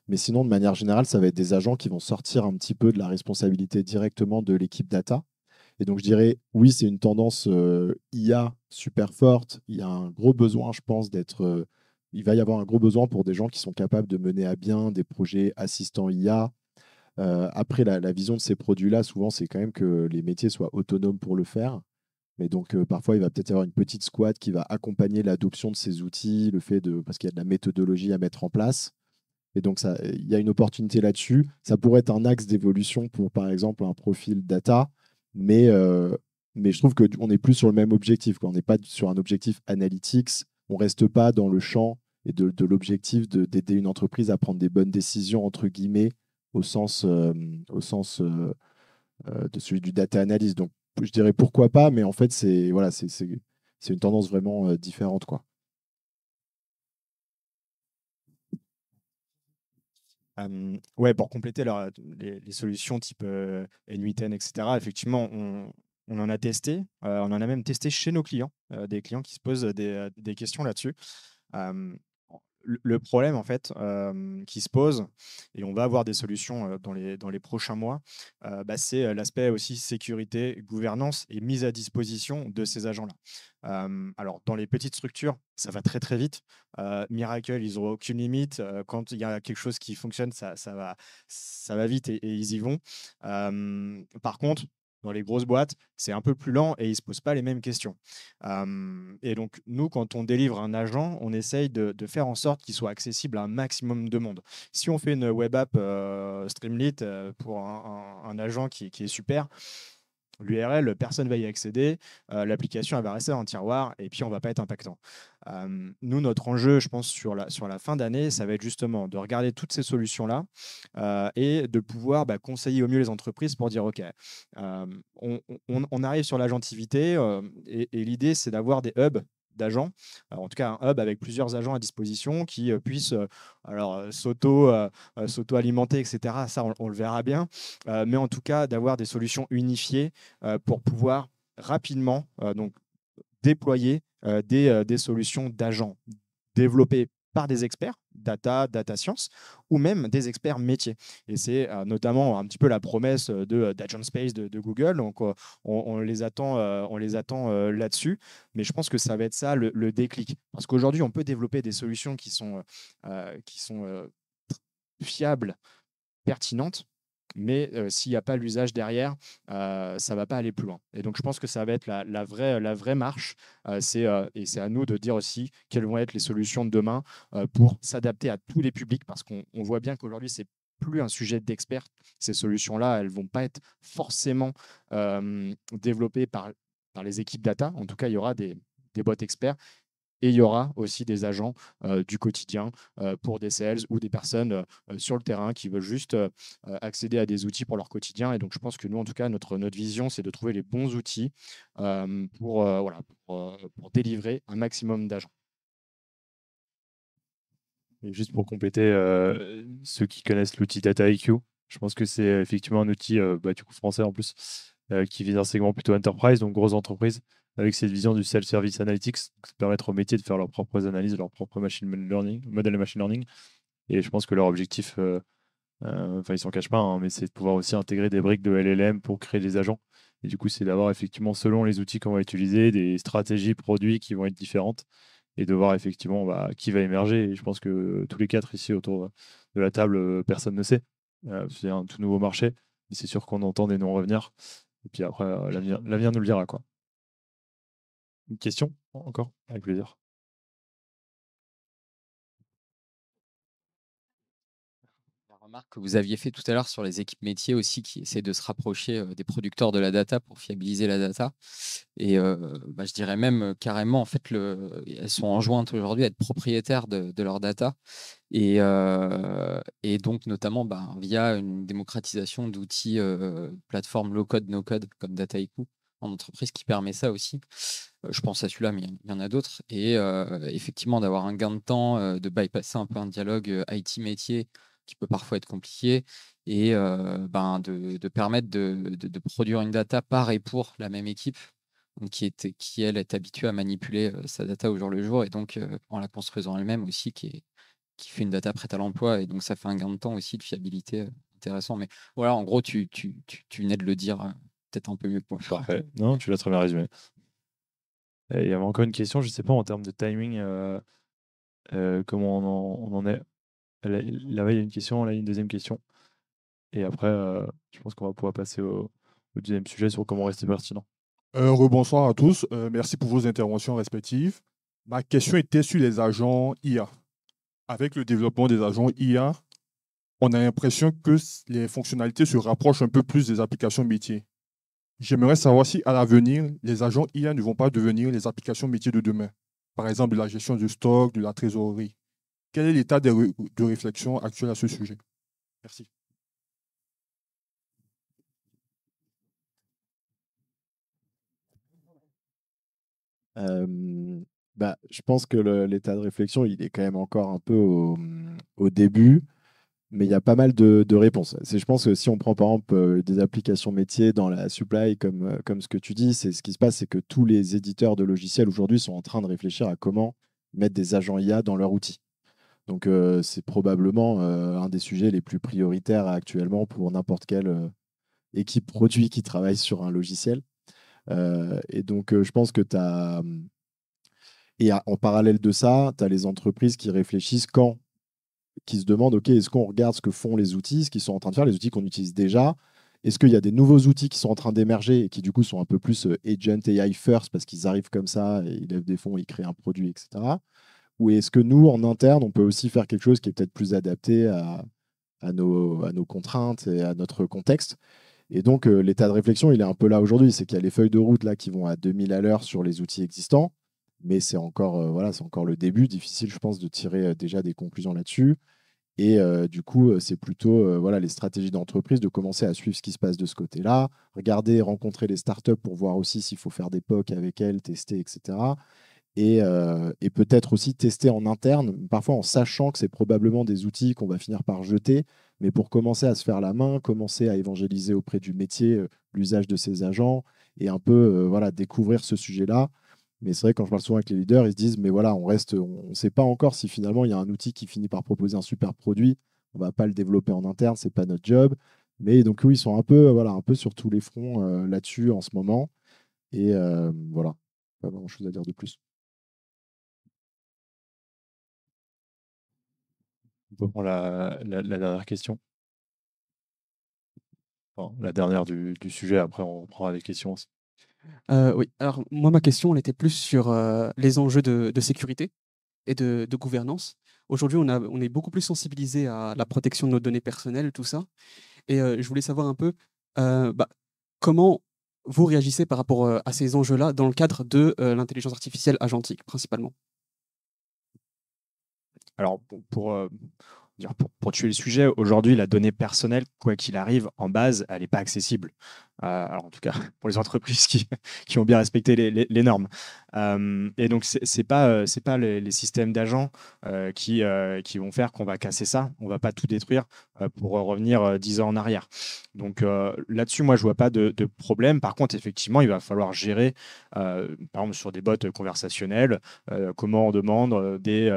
Mais sinon, de manière générale, ça va être des agents qui vont sortir un petit peu de la responsabilité directement de l'équipe data. Et donc, je dirais, oui, c'est une tendance IA super forte. Il y a un gros besoin, je pense, il va y avoir un gros besoin pour des gens qui sont capables de mener à bien des projets assistants IA. Après, la vision de ces produits-là, souvent, c'est quand même que les métiers soient autonomes pour le faire. Mais donc, parfois, il va peut-être y avoir une petite squad qui va accompagner l'adoption de ces outils, parce qu'il y a de la méthodologie à mettre en place. Et donc, il y a une opportunité là-dessus. Ça pourrait être un axe d'évolution pour, par exemple, un profil data, mais, euh, mais je trouve qu'on est plus sur le même objectif, quoi. On n'est pas sur un objectif analytics. On ne reste pas dans le champ et de l'objectif d'aider une entreprise à prendre des bonnes décisions, entre guillemets, au sens de celui du data analyst. Donc, je dirais pourquoi pas, mais en fait, c'est une tendance vraiment différente, quoi. Ouais, pour compléter les solutions type N8N, etc., effectivement, on en a testé. On en a même testé chez nos clients, des clients qui se posent des questions là-dessus. Euh, le problème, en fait, qui se pose, et on va avoir des solutions dans les prochains mois, c'est l'aspect aussi sécurité, gouvernance et mise à disposition de ces agents-là. Alors, dans les petites structures, ça va très très vite. Miracle, ils n'ont aucune limite. Quand il y a quelque chose qui fonctionne, ça va vite et ils y vont. Par contre, dans les grosses boîtes, c'est un peu plus lent et ils ne se posent pas les mêmes questions. Et donc, nous, quand on délivre un agent, on essaye de faire en sorte qu'il soit accessible à un maximum de monde. Si on fait une web app Streamlit pour un agent qui est super, l'URL, personne ne va y accéder, l'application elle va rester dans un tiroir et puis on ne va pas être impactant. Nous, notre enjeu, je pense, sur la fin d'année, ça va être justement de regarder toutes ces solutions-là et de pouvoir conseiller au mieux les entreprises pour dire, OK, on arrive sur l'agentivité et l'idée, c'est d'avoir des hubs d'agents, en tout cas un hub avec plusieurs agents à disposition qui puissent s'auto-alimenter, etc. Ça, on le verra bien. Mais en tout cas, d'avoir des solutions unifiées pour pouvoir rapidement déployer des solutions d'agents développées par des experts, data science, ou même des experts métiers. Et c'est notamment un petit peu la promesse d'Agent Space de Google. Donc, on les attend, là-dessus. Mais je pense que ça va être ça le déclic. Parce qu'aujourd'hui, on peut développer des solutions qui sont fiables, pertinentes, mais s'il n'y a pas l'usage derrière, ça ne va pas aller plus loin. Et donc, je pense que ça va être la vraie marche. Et c'est à nous de dire aussi quelles vont être les solutions de demain pour s'adapter à tous les publics, parce qu'on voit bien qu'aujourd'hui, c'est plus un sujet d'experts. Ces solutions-là, elles ne vont pas être forcément développées par les équipes data. En tout cas, il y aura des bots experts. Et il y aura aussi des agents du quotidien pour des sales ou des personnes sur le terrain qui veulent juste accéder à des outils pour leur quotidien. Et donc, je pense que nous, en tout cas, notre vision, c'est de trouver les bons outils pour délivrer un maximum d'agents. Et juste pour compléter, ceux qui connaissent l'outil Data IQ, je pense que c'est effectivement un outil du coup français en plus, qui vise un segment plutôt enterprise, donc grosse entreprise, avec cette vision du self-service analytics, donc ça permettre aux métiers de faire leurs propres analyses, leurs propres machine learning, modèles de machine learning. Et je pense que leur objectif, ils s'en cachent pas, hein, mais c'est de pouvoir aussi intégrer des briques de LLM pour créer des agents. Et du coup, c'est d'avoir effectivement, selon les outils qu'on va utiliser, des stratégies produits qui vont être différentes et de voir effectivement qui va émerger. Et je pense que tous les quatre ici autour de la table, personne ne sait. C'est un tout nouveau marché, mais c'est sûr qu'on entend des noms revenir. Et puis après, l'avenir nous le dira, quoi. Une question encore? Avec plaisir. La remarque que vous aviez fait tout à l'heure sur les équipes métiers aussi qui essaient de se rapprocher des producteurs de la data pour fiabiliser la data. Et je dirais même carrément, en fait, elles sont enjointes aujourd'hui à être propriétaires de leur data. Et donc, notamment via une démocratisation d'outils, plateformes low-code, no-code, comme Dataiku, en entreprise qui permet ça aussi. Je pense à celui-là, mais il y en a d'autres. Et effectivement, d'avoir un gain de temps, de bypasser un peu un dialogue IT-métier qui peut parfois être compliqué, et de permettre de produire une data par et pour la même équipe, donc qui elle, est habituée à manipuler sa data au jour le jour, et donc en la construisant elle-même aussi, qui fait une data prête à l'emploi. Et donc, ça fait un gain de temps aussi, de fiabilité intéressant. Mais voilà, en gros, tu venais de le dire peut-être un peu mieux que moi. Parfait. Non, tu l'as très bien résumé. Et il y avait encore une question, je ne sais pas en termes de timing, comment on en est. Là, il y a une question, là, il y a une deuxième question. Et après, je pense qu'on va pouvoir passer au deuxième sujet sur comment rester pertinent. Rebonsoir à tous. Merci pour vos interventions respectives. Ma question était sur les agents IA. Avec le développement des agents IA, on a l'impression que les fonctionnalités se rapprochent un peu plus des applications métiers. J'aimerais savoir si à l'avenir, les agents IA ne vont pas devenir les applications métiers de demain. Par exemple, de la gestion du stock, de la trésorerie. Quel est l'état de réflexion actuel à ce sujet? Merci. Je pense que l'état de réflexion, il est quand même encore un peu au début, mais il y a pas mal de réponses. Je pense que si on prend par exemple des applications métiers dans la supply, comme ce que tu dis, c'est ce qui se passe, c'est que tous les éditeurs de logiciels aujourd'hui sont en train de réfléchir à comment mettre des agents IA dans leur outil. Donc c'est probablement un des sujets les plus prioritaires actuellement pour n'importe quelle équipe produit qui travaille sur un logiciel. Et donc je pense que tu as... Et en parallèle de ça, tu as les entreprises qui réfléchissent qui se demandent, OK, est-ce qu'on regarde ce que font les outils, ce qu'ils sont en train de faire, les outils qu'on utilise déjà? Est-ce qu'il y a des nouveaux outils qui sont en train d'émerger et qui du coup sont un peu plus agent AI first parce qu'ils arrivent comme ça, et ils lèvent des fonds, ils créent un produit, etc. Ou est-ce que nous, en interne, on peut aussi faire quelque chose qui est peut-être plus adapté à nos contraintes et à notre contexte? Et donc, l'état de réflexion, il est un peu là aujourd'hui. C'est qu'il y a les feuilles de route là, qui vont à 2000 à l'heure sur les outils existants, mais c'est encore, voilà, c'est encore le début. Difficile, je pense, de tirer déjà des conclusions là-dessus. Et du coup, c'est plutôt voilà, les stratégies d'entreprise de commencer à suivre ce qui se passe de ce côté-là, regarder, rencontrer les startups pour voir aussi s'il faut faire des POC avec elles, tester, etc. Et peut-être aussi tester en interne, parfois en sachant que c'est probablement des outils qu'on va finir par jeter, mais pour commencer à se faire la main, commencer à évangéliser auprès du métier l'usage de ces agents et un peu voilà, découvrir ce sujet-là. Mais c'est vrai, quand je parle souvent avec les leaders, ils se disent, mais voilà, on ne sait pas encore si finalement il y a un outil qui finit par proposer un super produit, on ne va pas le développer en interne, ce n'est pas notre job. Mais donc oui, ils sont un peu, voilà, un peu sur tous les fronts là-dessus en ce moment. Et voilà, pas grand-chose à dire de plus. On peut prendre la dernière question. Enfin, la dernière du sujet, après on prendra les questions aussi. Oui, alors moi, ma question, elle était plus sur les enjeux de sécurité et de gouvernance. Aujourd'hui, on est beaucoup plus sensibilisé à la protection de nos données personnelles, tout ça. Et je voulais savoir un peu comment vous réagissez par rapport à ces enjeux-là dans le cadre de l'intelligence artificielle agentique, principalement. Alors, pour tuer le sujet, aujourd'hui, la donnée personnelle, quoi qu'il arrive, en base, elle n'est pas accessible. Alors, en tout cas, pour les entreprises qui ont bien respecté les normes. Et donc, c'est pas les systèmes d'agents qui vont faire qu'on va casser ça. On ne va pas tout détruire pour revenir 10 ans en arrière. Donc, là-dessus, moi, je ne vois pas de problème. Par contre, effectivement, il va falloir gérer, par exemple, sur des bots conversationnels, comment on demande des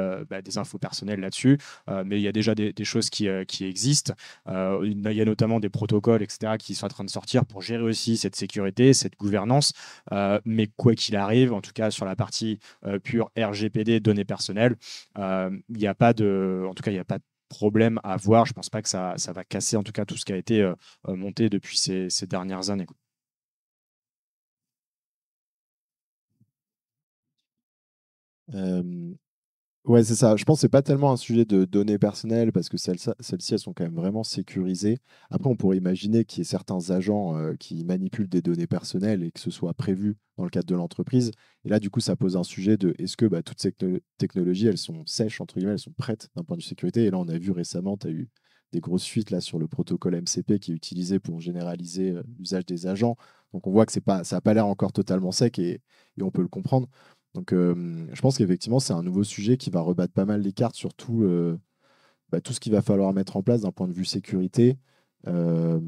infos personnelles là-dessus. Mais il y a déjà des choses qui existent. Il y a notamment des protocoles, etc., qui sont en train de sortir pour gérer aussi cette sécurité, cette gouvernance. Mais quoi qu'il arrive, en tout cas sur la partie pure RGPD, données personnelles, il n'y a pas de, en tout cas, il n'y a pas de problème à voir. Je ne pense pas que ça va casser en tout cas tout ce qui a été monté depuis ces dernières années. Ouais, c'est ça. Je pense que c'est pas tellement un sujet de données personnelles parce que celles-ci, elles sont quand même vraiment sécurisées. Après, on pourrait imaginer qu'il y ait certains agents qui manipulent des données personnelles et que ce soit prévu dans le cadre de l'entreprise. Et là, du coup, ça pose un sujet de est-ce que toutes ces technologies, elles sont sèches, entre guillemets, elles sont prêtes d'un point de vue sécurité. Et là, on a vu récemment, tu as eu des grosses fuites là, sur le protocole MCP qui est utilisé pour généraliser l'usage des agents. Donc, on voit que ça n'a pas l'air encore totalement sec et on peut le comprendre. Donc, je pense qu'effectivement, c'est un nouveau sujet qui va rebattre pas mal les cartes sur tout ce qu'il va falloir mettre en place d'un point de vue sécurité. Euh,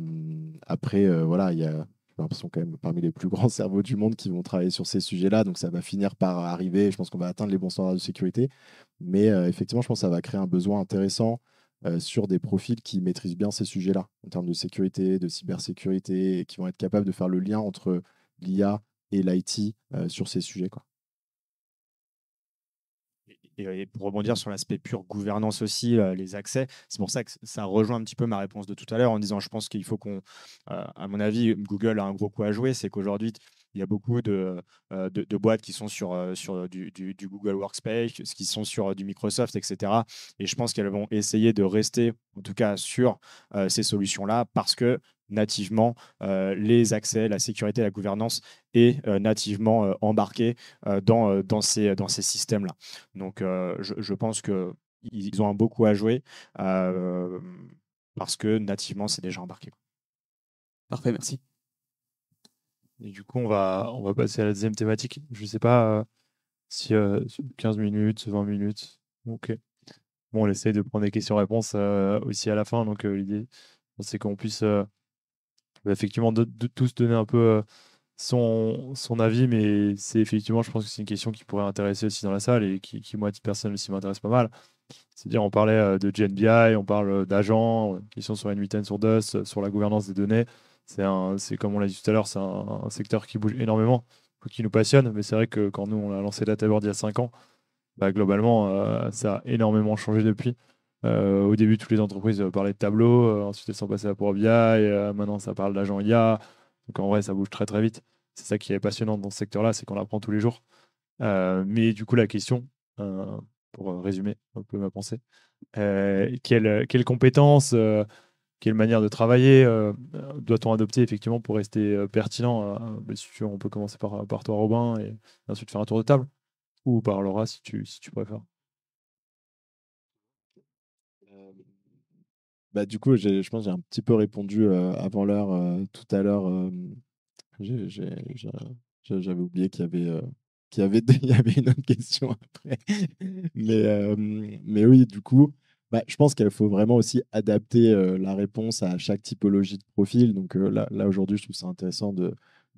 Après, voilà, j'ai l'impression quand même parmi les plus grands cerveaux du monde qui vont travailler sur ces sujets-là. Donc, ça va finir par arriver. Je pense qu'on va atteindre les bons standards de sécurité. Mais effectivement, je pense que ça va créer un besoin intéressant sur des profils qui maîtrisent bien ces sujets-là en termes de sécurité, de cybersécurité, et qui vont être capables de faire le lien entre l'IA et l'IT sur ces sujets, quoi. Et pour rebondir sur l'aspect pure gouvernance aussi, les accès, c'est pour ça que ça rejoint un petit peu ma réponse de tout à l'heure en disant je pense qu'il faut à mon avis, Google a un gros coup à jouer, c'est qu'aujourd'hui, il y a beaucoup de boîtes qui sont sur du Google Workspace, qui sont sur du Microsoft, etc. Et je pense qu'elles vont essayer de rester, en tout cas, sur ces solutions-là parce que nativement, les accès, la sécurité, la gouvernance est nativement embarquée dans ces systèmes-là. Donc, je pense qu'ils ont un beau coup à jouer euh, parce que nativement, c'est déjà embarqué. Parfait, merci. Et du coup, on va passer à la deuxième thématique. Je ne sais pas si 15 minutes, 20 minutes. Ok. Bon, on essaye de prendre des questions-réponses aussi à la fin. Donc, l'idée, c'est qu'on puisse effectivement de tous donner un peu son avis. Mais c'est effectivement, je pense que c'est une question qui pourrait intéresser aussi dans la salle et qui moi, à titre personnel, aussi m'intéresse pas mal. C'est-à-dire, on parlait de GNBI, on parle d'agents, qui sont sur N8N, sur DOS, sur la gouvernance des données. C'est comme on l'a dit tout à l'heure, c'est un secteur qui bouge énormément, qui nous passionne. Mais c'est vrai que quand nous, on a lancé DataBoard il y a 5 ans, globalement, ça a énormément changé depuis. Au début, toutes les entreprises parlaient de tableau, ensuite elles sont passées à Power BI, maintenant ça parle d'agent IA. Donc en vrai, ça bouge très très vite. C'est ça qui est passionnant dans ce secteur-là, c'est qu'on apprend tous les jours. Mais du coup, la question, pour résumer un peu ma pensée, quelles compétences, quelle manière de travailler doit-on adopter effectivement pour rester pertinent si on peut commencer par toi, Robin, et ensuite faire un tour de table, ou par Laura si tu préfères. Du coup, je pense que j'ai un petit peu répondu avant l'heure tout à l'heure. J'avais oublié il y avait une autre question après. Mais oui, du coup, je pense qu'il faut vraiment aussi adapter la réponse à chaque typologie de profil. Donc là aujourd'hui, je trouve ça intéressant de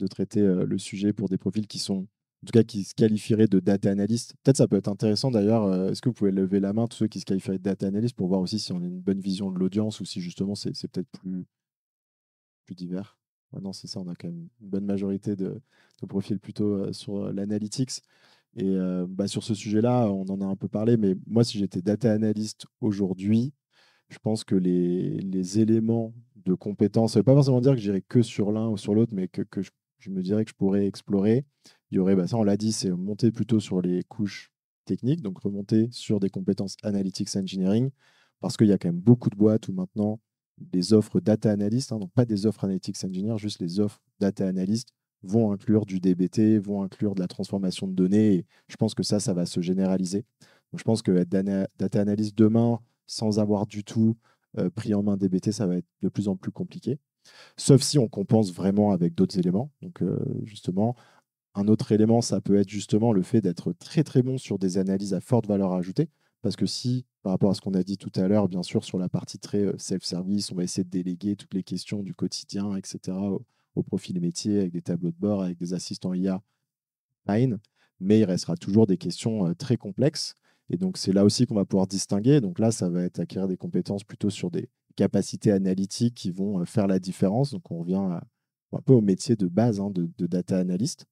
traiter le sujet pour des profils qui sont, en tout cas, qui se qualifieraient de data analyst. Peut-être ça peut être intéressant d'ailleurs. Est-ce que vous pouvez lever la main, tous ceux qui se qualifieraient de data analyst, pour voir aussi si on a une bonne vision de l'audience ou si justement c'est peut-être plus divers. Ouais, non, c'est ça, on a quand même une bonne majorité de profils plutôt sur l'analytics. Et sur ce sujet-là, on en a un peu parlé, mais moi, si j'étais data analyst aujourd'hui, je pense que les éléments de compétences, ça ne veut pas forcément dire que j'irai que sur l'un ou sur l'autre, mais que je me dirais que je pourrais explorer. Il y aurait, ça on l'a dit, c'est monter plutôt sur les couches techniques, donc remonter sur des compétences analytics engineering, parce qu'il y a quand même beaucoup de boîtes où maintenant les offres data analyst, donc pas des offres analytics engineer, juste les offres data analyst vont inclure du DBT, vont inclure de la transformation de données, et je pense que ça va se généraliser. Donc je pense que être data analyst demain, sans avoir du tout pris en main DBT, ça va être de plus en plus compliqué. Sauf si on compense vraiment avec d'autres éléments. Donc, justement, un autre élément, ça peut être justement le fait d'être très très bon sur des analyses à forte valeur ajoutée. Parce que si, par rapport à ce qu'on a dit tout à l'heure, bien sûr, sur la partie très self-service, on va essayer de déléguer toutes les questions du quotidien, etc., au profil métier, avec des tableaux de bord, avec des assistants IA, fine, mais il restera toujours des questions très complexes. Et donc, c'est là aussi qu'on va pouvoir distinguer. Donc là, ça va être acquérir des compétences plutôt sur des capacités analytiques qui vont faire la différence. Donc, on revient un peu au métier de base de data analyst.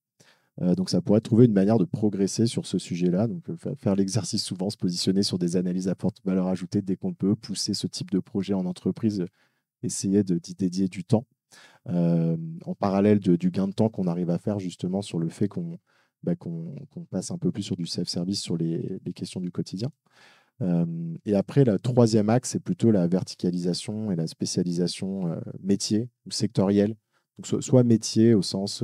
Donc, ça pourrait trouver une manière de progresser sur ce sujet-là. Donc, faire l'exercice souvent, se positionner sur des analyses à forte valeur ajoutée dès qu'on peut, pousser ce type de projet en entreprise, essayer d'y dédier du temps. En parallèle du gain de temps qu'on arrive à faire justement sur le fait qu'on qu'on passe un peu plus sur du self-service sur les questions du quotidien. Et après, le troisième axe, c'est plutôt la verticalisation et la spécialisation métier ou sectorielle. Donc, soit métier au sens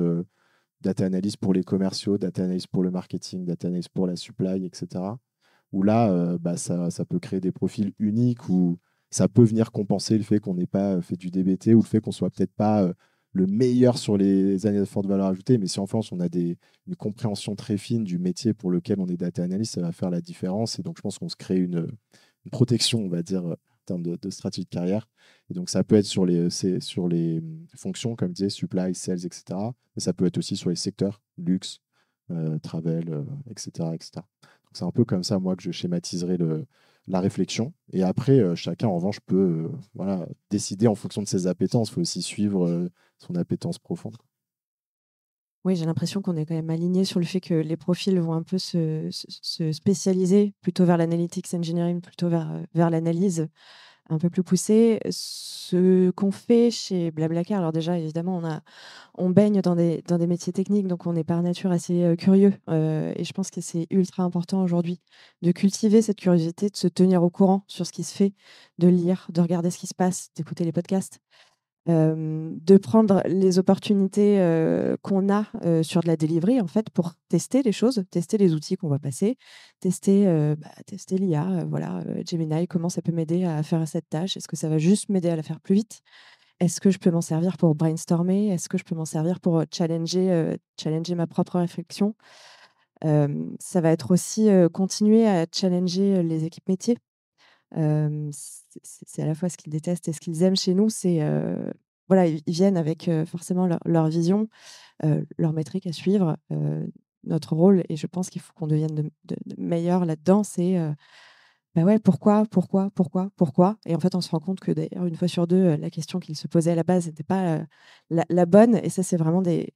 data analyst pour les commerciaux, data analyst pour le marketing, data analyst pour la supply, etc. Où là, ça peut créer des profils uniques où ça peut venir compenser le fait qu'on n'ait pas fait du DBT ou le fait qu'on soit peut-être pas le meilleur sur les années de forte valeur ajoutée, mais si en France on a une compréhension très fine du métier pour lequel on est data analyst, ça va faire la différence. Et donc je pense qu'on se crée une protection, on va dire, en termes de stratégie de carrière. Et donc ça peut être sur les fonctions, comme je disais, supply, sales, etc. Mais ça peut être aussi sur les secteurs, luxe, travel, etc., etc. Donc c'est un peu comme ça, moi, que je schématiserai la réflexion. Et après, chacun, en revanche, peut voilà, décider en fonction de ses appétences. Il faut aussi suivre son appétence profonde. Oui, j'ai l'impression qu'on est quand même aligné sur le fait que les profils vont un peu se spécialiser plutôt vers l'analytics engineering, plutôt vers l'analyse un peu plus poussée. Ce qu'on fait chez Blablacar, alors déjà, évidemment, on baigne dans des métiers techniques, donc on est par nature assez curieux. Et je pense que c'est ultra important aujourd'hui de cultiver cette curiosité, de se tenir au courant sur ce qui se fait, de lire, de regarder ce qui se passe, d'écouter les podcasts. De prendre les opportunités qu'on a sur de la delivery en fait pour tester les choses, tester les outils qu'on va passer, tester l'IA, voilà, Gemini, comment ça peut m'aider à faire cette tâche, est-ce que ça va juste m'aider à la faire plus vite, est-ce que je peux m'en servir pour brainstormer, est-ce que je peux m'en servir pour challenger ma propre réflexion. Ça va être aussi continuer à challenger les équipes métiers. C'est à la fois ce qu'ils détestent et ce qu'ils aiment chez nous, c'est voilà, ils viennent avec forcément leur vision, leurs métriques à suivre, notre rôle, et je pense qu'il faut qu'on devienne de meilleurs là-dedans. C'est bah ouais, pourquoi, pourquoi, pourquoi, pourquoi. Et en fait, on se rend compte que d'ailleurs, une fois sur deux, la question qu'ils se posaient à la base n'était pas la bonne. Et ça, c'est vraiment des.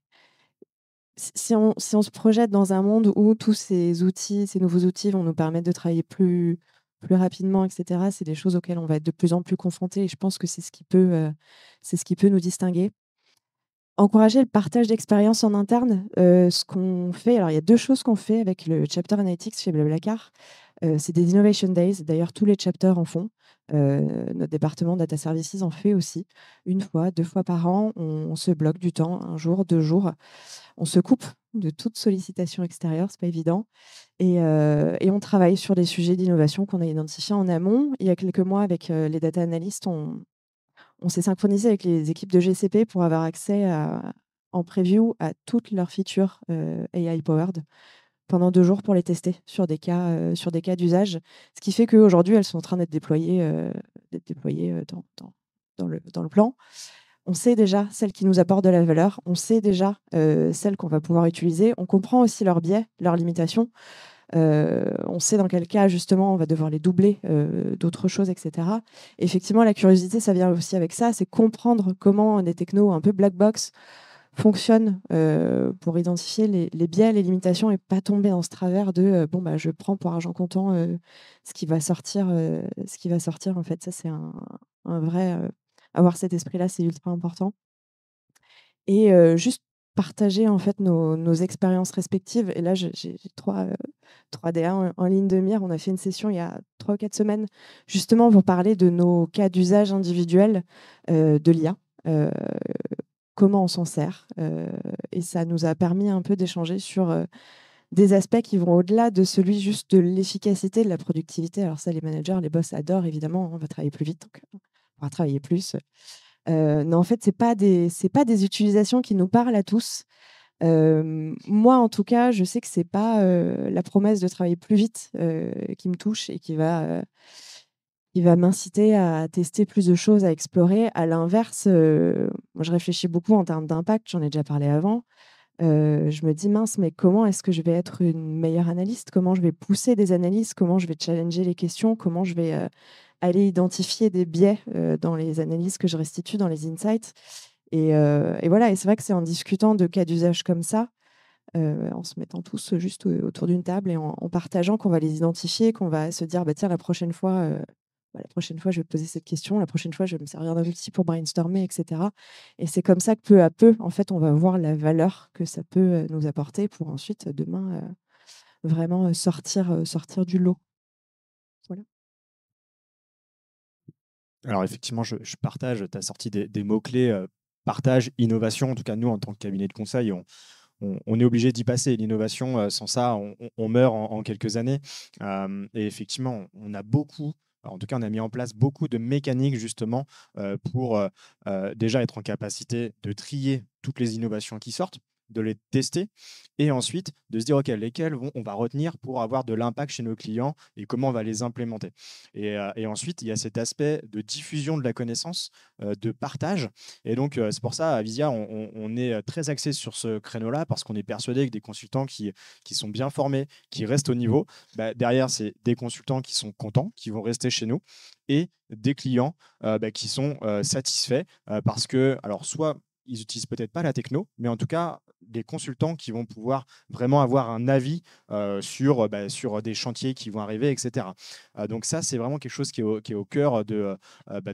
Si on se projette dans un monde où tous ces outils, ces nouveaux outils vont nous permettre de travailler plus rapidement, etc., c'est des choses auxquelles on va être de plus en plus confrontés. Et je pense que c'est ce qui peut nous distinguer. Encourager le partage d'expériences en interne. Ce qu'on fait, alors il y a deux choses qu'on fait avec le chapter Analytics chez Blablacar. C'est des Innovation Days. D'ailleurs, tous les chapters en font. Notre département Data Services en fait aussi. Une fois, 2 fois par an, on se bloque du temps, 1 jour, 2 jours. On se coupe de toute sollicitation extérieure, c'est pas évident. Et on travaille sur des sujets d'innovation qu'on a identifiés en amont. Il y a quelques mois, avec les data analysts, on s'est synchronisé avec les équipes de GCP pour avoir accès en preview à toutes leurs features AI-powered pendant 2 jours pour les tester sur des cas d'usage. Ce qui fait qu'aujourd'hui, elles sont en train d'être déployées dans le plan. On sait déjà celles qui nous apportent de la valeur, on sait déjà celles qu'on va pouvoir utiliser, on comprend aussi leurs biais, leurs limitations. On sait dans quel cas, justement, on va devoir les doubler d'autres choses, etc. Et effectivement, la curiosité, ça vient aussi avec ça, c'est comprendre comment des technos un peu black box fonctionnent pour identifier les biais, les limitations, et pas tomber dans ce travers de je prends pour argent comptant ce qui va sortir. En fait, ça, c'est un vrai... avoir cet esprit-là, c'est ultra important. Et juste partager en fait nos expériences respectives. Et là, j'ai 3 DA en ligne de mire. On a fait une session il y a 3 ou 4 semaines, justement pour parler de nos cas d'usage individuels de l'IA. Comment on s'en sert. Et ça nous a permis un peu d'échanger sur des aspects qui vont au-delà de celui juste de l'efficacité, de la productivité. Alors ça, les managers, les boss adorent, évidemment. On va travailler plus vite, donc on va travailler plus. Non, en fait, c'est pas des utilisations qui nous parlent à tous. Moi, en tout cas, je sais que c'est pas la promesse de travailler plus vite qui me touche et qui va m'inciter à tester plus de choses, à explorer. À l'inverse, moi, je réfléchis beaucoup en termes d'impact. J'en ai déjà parlé avant. Je me dis, mince, mais comment est-ce que je vais être une meilleure analyste? Comment je vais pousser des analyses? Comment je vais challenger les questions? Comment je vais aller identifier des biais dans les analyses que je restitue, dans les insights? Et voilà, et c'est vrai que c'est en discutant de cas d'usage comme ça, en se mettant tous juste autour d'une table et en partageant qu'on va les identifier, qu'on va se dire, tiens, la prochaine fois, la prochaine fois, je vais poser cette question, la prochaine fois, je vais me servir d'un outil pour brainstormer, etc. Et c'est comme ça que peu à peu, en fait, on va voir la valeur que ça peut nous apporter pour ensuite, demain, vraiment sortir du lot. Voilà. Alors effectivement, je partage, tu as sorti des mots-clés, partage, innovation. En tout cas, nous, en tant que cabinet de conseil, on est obligé d'y passer. L'innovation, sans ça, on meurt en quelques années. Et effectivement, on a beaucoup, en tout cas, on a mis en place beaucoup de mécaniques justement pour déjà être en capacité de trier toutes les innovations qui sortent, de les tester et ensuite de se dire, OK, lesquelles on va retenir pour avoir de l'impact chez nos clients et comment on va les implémenter. Et ensuite, il y a cet aspect de diffusion de la connaissance, de partage. Et donc, c'est pour ça, à Visia, on est très axé sur ce créneau-là parce qu'on est persuadé que des consultants qui sont bien formés, qui restent au niveau, bah, derrière, c'est des consultants qui sont contents, qui vont rester chez nous et des clients qui sont satisfaits parce que, alors, soit ils n'utilisent peut-être pas la techno, mais en tout cas, des consultants qui vont pouvoir vraiment avoir un avis sur des chantiers qui vont arriver, etc. Donc ça, c'est vraiment quelque chose qui est au cœur de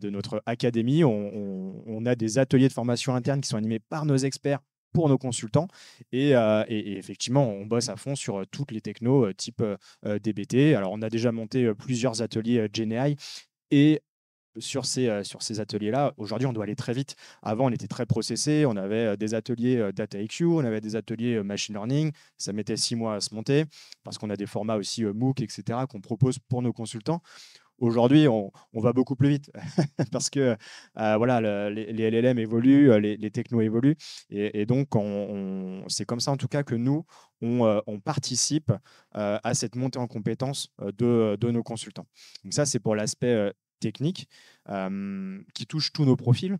notre académie. On a des ateliers de formation interne qui sont animés par nos experts pour nos consultants. Et effectivement, on bosse à fond sur toutes les technos type DBT. Alors, on a déjà monté plusieurs ateliers GenAI. Et sur ces ateliers-là, aujourd'hui, on doit aller très vite. Avant, on était très processé. On avait des ateliers DataIQ, on avait des ateliers Machine Learning. Ça mettait 6 mois à se monter parce qu'on a des formats aussi MOOC, etc., qu'on propose pour nos consultants. Aujourd'hui, on va beaucoup plus vite parce que voilà, les LLM évoluent, les technos évoluent. Et donc, c'est comme ça, en tout cas, que nous, on participe à cette montée en compétences de nos consultants. Donc ça, c'est pour l'aspect technique qui touche tous nos profils.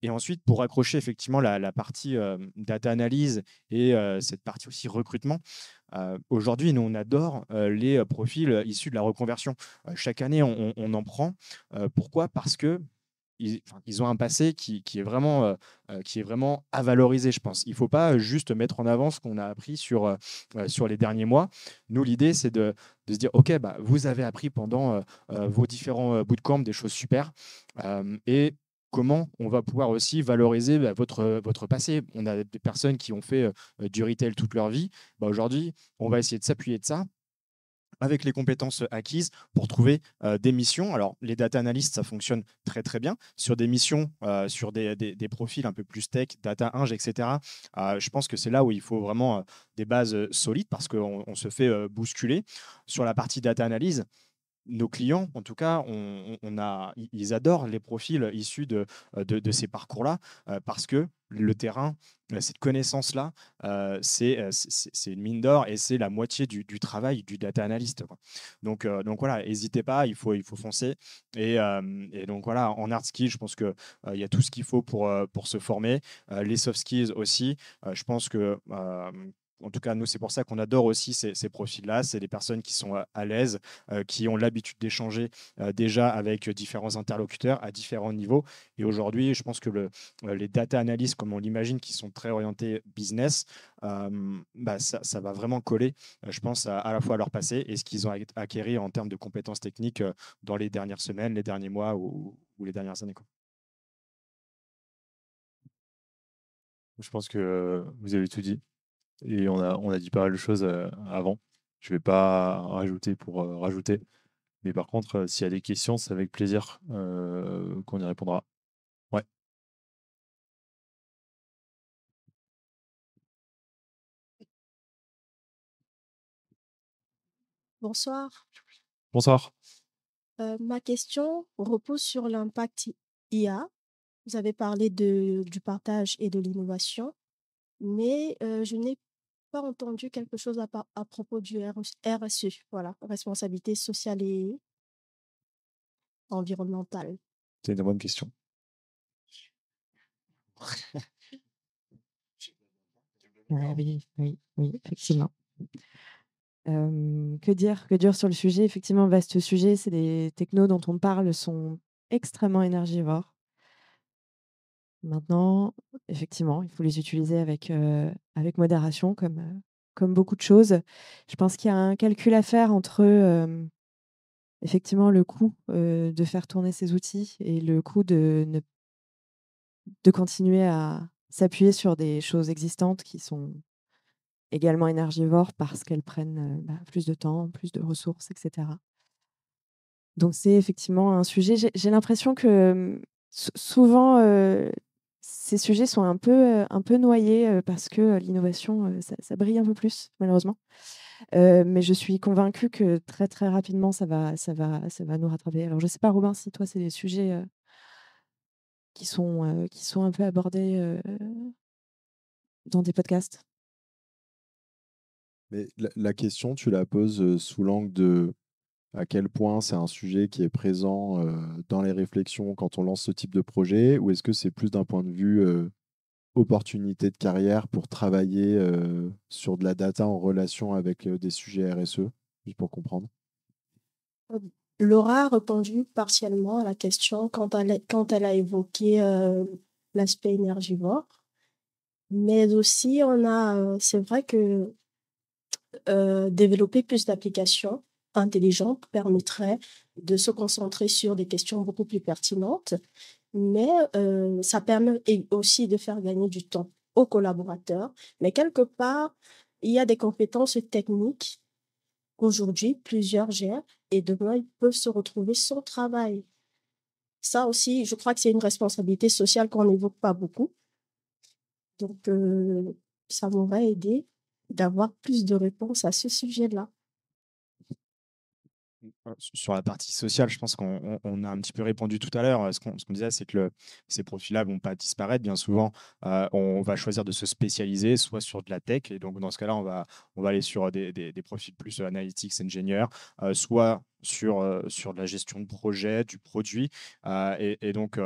Et ensuite, pour accrocher effectivement la partie data analyse et cette partie aussi recrutement, aujourd'hui, nous, on adore les profils issus de la reconversion. Chaque année, on en prend. Pourquoi? Parce que ils ont un passé qui est vraiment à valoriser, je pense. Il ne faut pas juste mettre en avant ce qu'on a appris sur les derniers mois. Nous, l'idée, c'est de se dire, OK, bah, vous avez appris pendant vos différents bootcamps des choses super. Et comment on va pouvoir aussi valoriser votre passé. On a des personnes qui ont fait du retail toute leur vie. Bah, aujourd'hui, on va essayer de s'appuyer de ça avec les compétences acquises pour trouver des missions. Alors, les data analysts, ça fonctionne très, très bien. Sur des missions, sur des profils un peu plus tech, data ing, etc., je pense que c'est là où il faut vraiment des bases solides parce qu'on se fait bousculer. Sur la partie data analyse, nos clients, en tout cas, ils adorent les profils issus de ces parcours-là parce que le terrain, cette connaissance-là, c'est une mine d'or et c'est la moitié du travail du data analyst, quoi. Donc voilà, n'hésitez pas, il faut foncer. Et donc voilà, en hard skills, je pense qu'il y a tout ce qu'il faut pour se former. Les soft skills aussi, je pense que en tout cas, nous, c'est pour ça qu'on adore aussi ces profils-là. C'est des personnes qui sont à l'aise, qui ont l'habitude d'échanger déjà avec différents interlocuteurs à différents niveaux. Et aujourd'hui, je pense que les data analysts, comme on l'imagine, qui sont très orientés business, ça va vraiment coller, je pense, à la fois à leur passé et ce qu'ils ont acquéri en termes de compétences techniques dans les dernières semaines, les derniers mois ou les dernières années, quoi. Je pense que vous avez tout dit. Et on a dit pas mal de choses avant. Je vais pas rajouter pour rajouter. Mais par contre, s'il y a des questions, c'est avec plaisir qu'on y répondra. Ouais. Bonsoir. Bonsoir. Ma question repose sur l'impact IA. Vous avez parlé du partage et de l'innovation, mais je n'ai pas entendu quelque chose à propos du RSE, voilà, responsabilité sociale et environnementale. C'est une bonne question. Oui, effectivement. Que dire sur le sujet? Effectivement, vaste sujet. C'est des technos dont on parle sont extrêmement énergivores. Maintenant, effectivement, il faut les utiliser avec modération comme beaucoup de choses. Je pense qu'il y a un calcul à faire entre, effectivement le coût de faire tourner ces outils et le coût de continuer à s'appuyer sur des choses existantes qui sont également énergivores parce qu'elles prennent plus de temps, plus de ressources, etc. Donc c'est effectivement un sujet. J'ai l'impression que souvent ces sujets sont un peu noyés parce que l'innovation, ça brille un peu plus, malheureusement. Mais je suis convaincue que très très rapidement, ça va nous rattraper. Alors je ne sais pas, Robin, si toi, c'est des sujets qui sont un peu abordés dans des podcasts. Mais la question, tu la poses sous l'angle de à quel point c'est un sujet qui est présent dans les réflexions quand on lance ce type de projet, ou est-ce que c'est plus d'un point de vue opportunité de carrière pour travailler sur de la data en relation avec des sujets RSE, juste pour comprendre? Laura a répondu partiellement à la question quand elle a évoqué l'aspect énergivore. Mais aussi, c'est vrai que développer plus d'applications intelligentes permettrait de se concentrer sur des questions beaucoup plus pertinentes, mais ça permet aussi de faire gagner du temps aux collaborateurs. Mais quelque part, il y a des compétences techniques qu'aujourd'hui, plusieurs gèrent et demain, ils peuvent se retrouver sans travail. Ça aussi, je crois que c'est une responsabilité sociale qu'on n'évoque pas beaucoup. Donc, ça m'aurait aidé d'avoir plus de réponses à ce sujet-là. Sur la partie sociale, je pense qu'on a un petit peu répondu tout à l'heure. Ce qu'on disait, c'est que ces profils-là ne vont pas disparaître. Bien souvent, on va choisir de se spécialiser soit sur de la tech, et donc dans ce cas-là, on va aller sur des profils plus analytics, ingénieurs, soit sur de la gestion de projet, du produit. Et donc,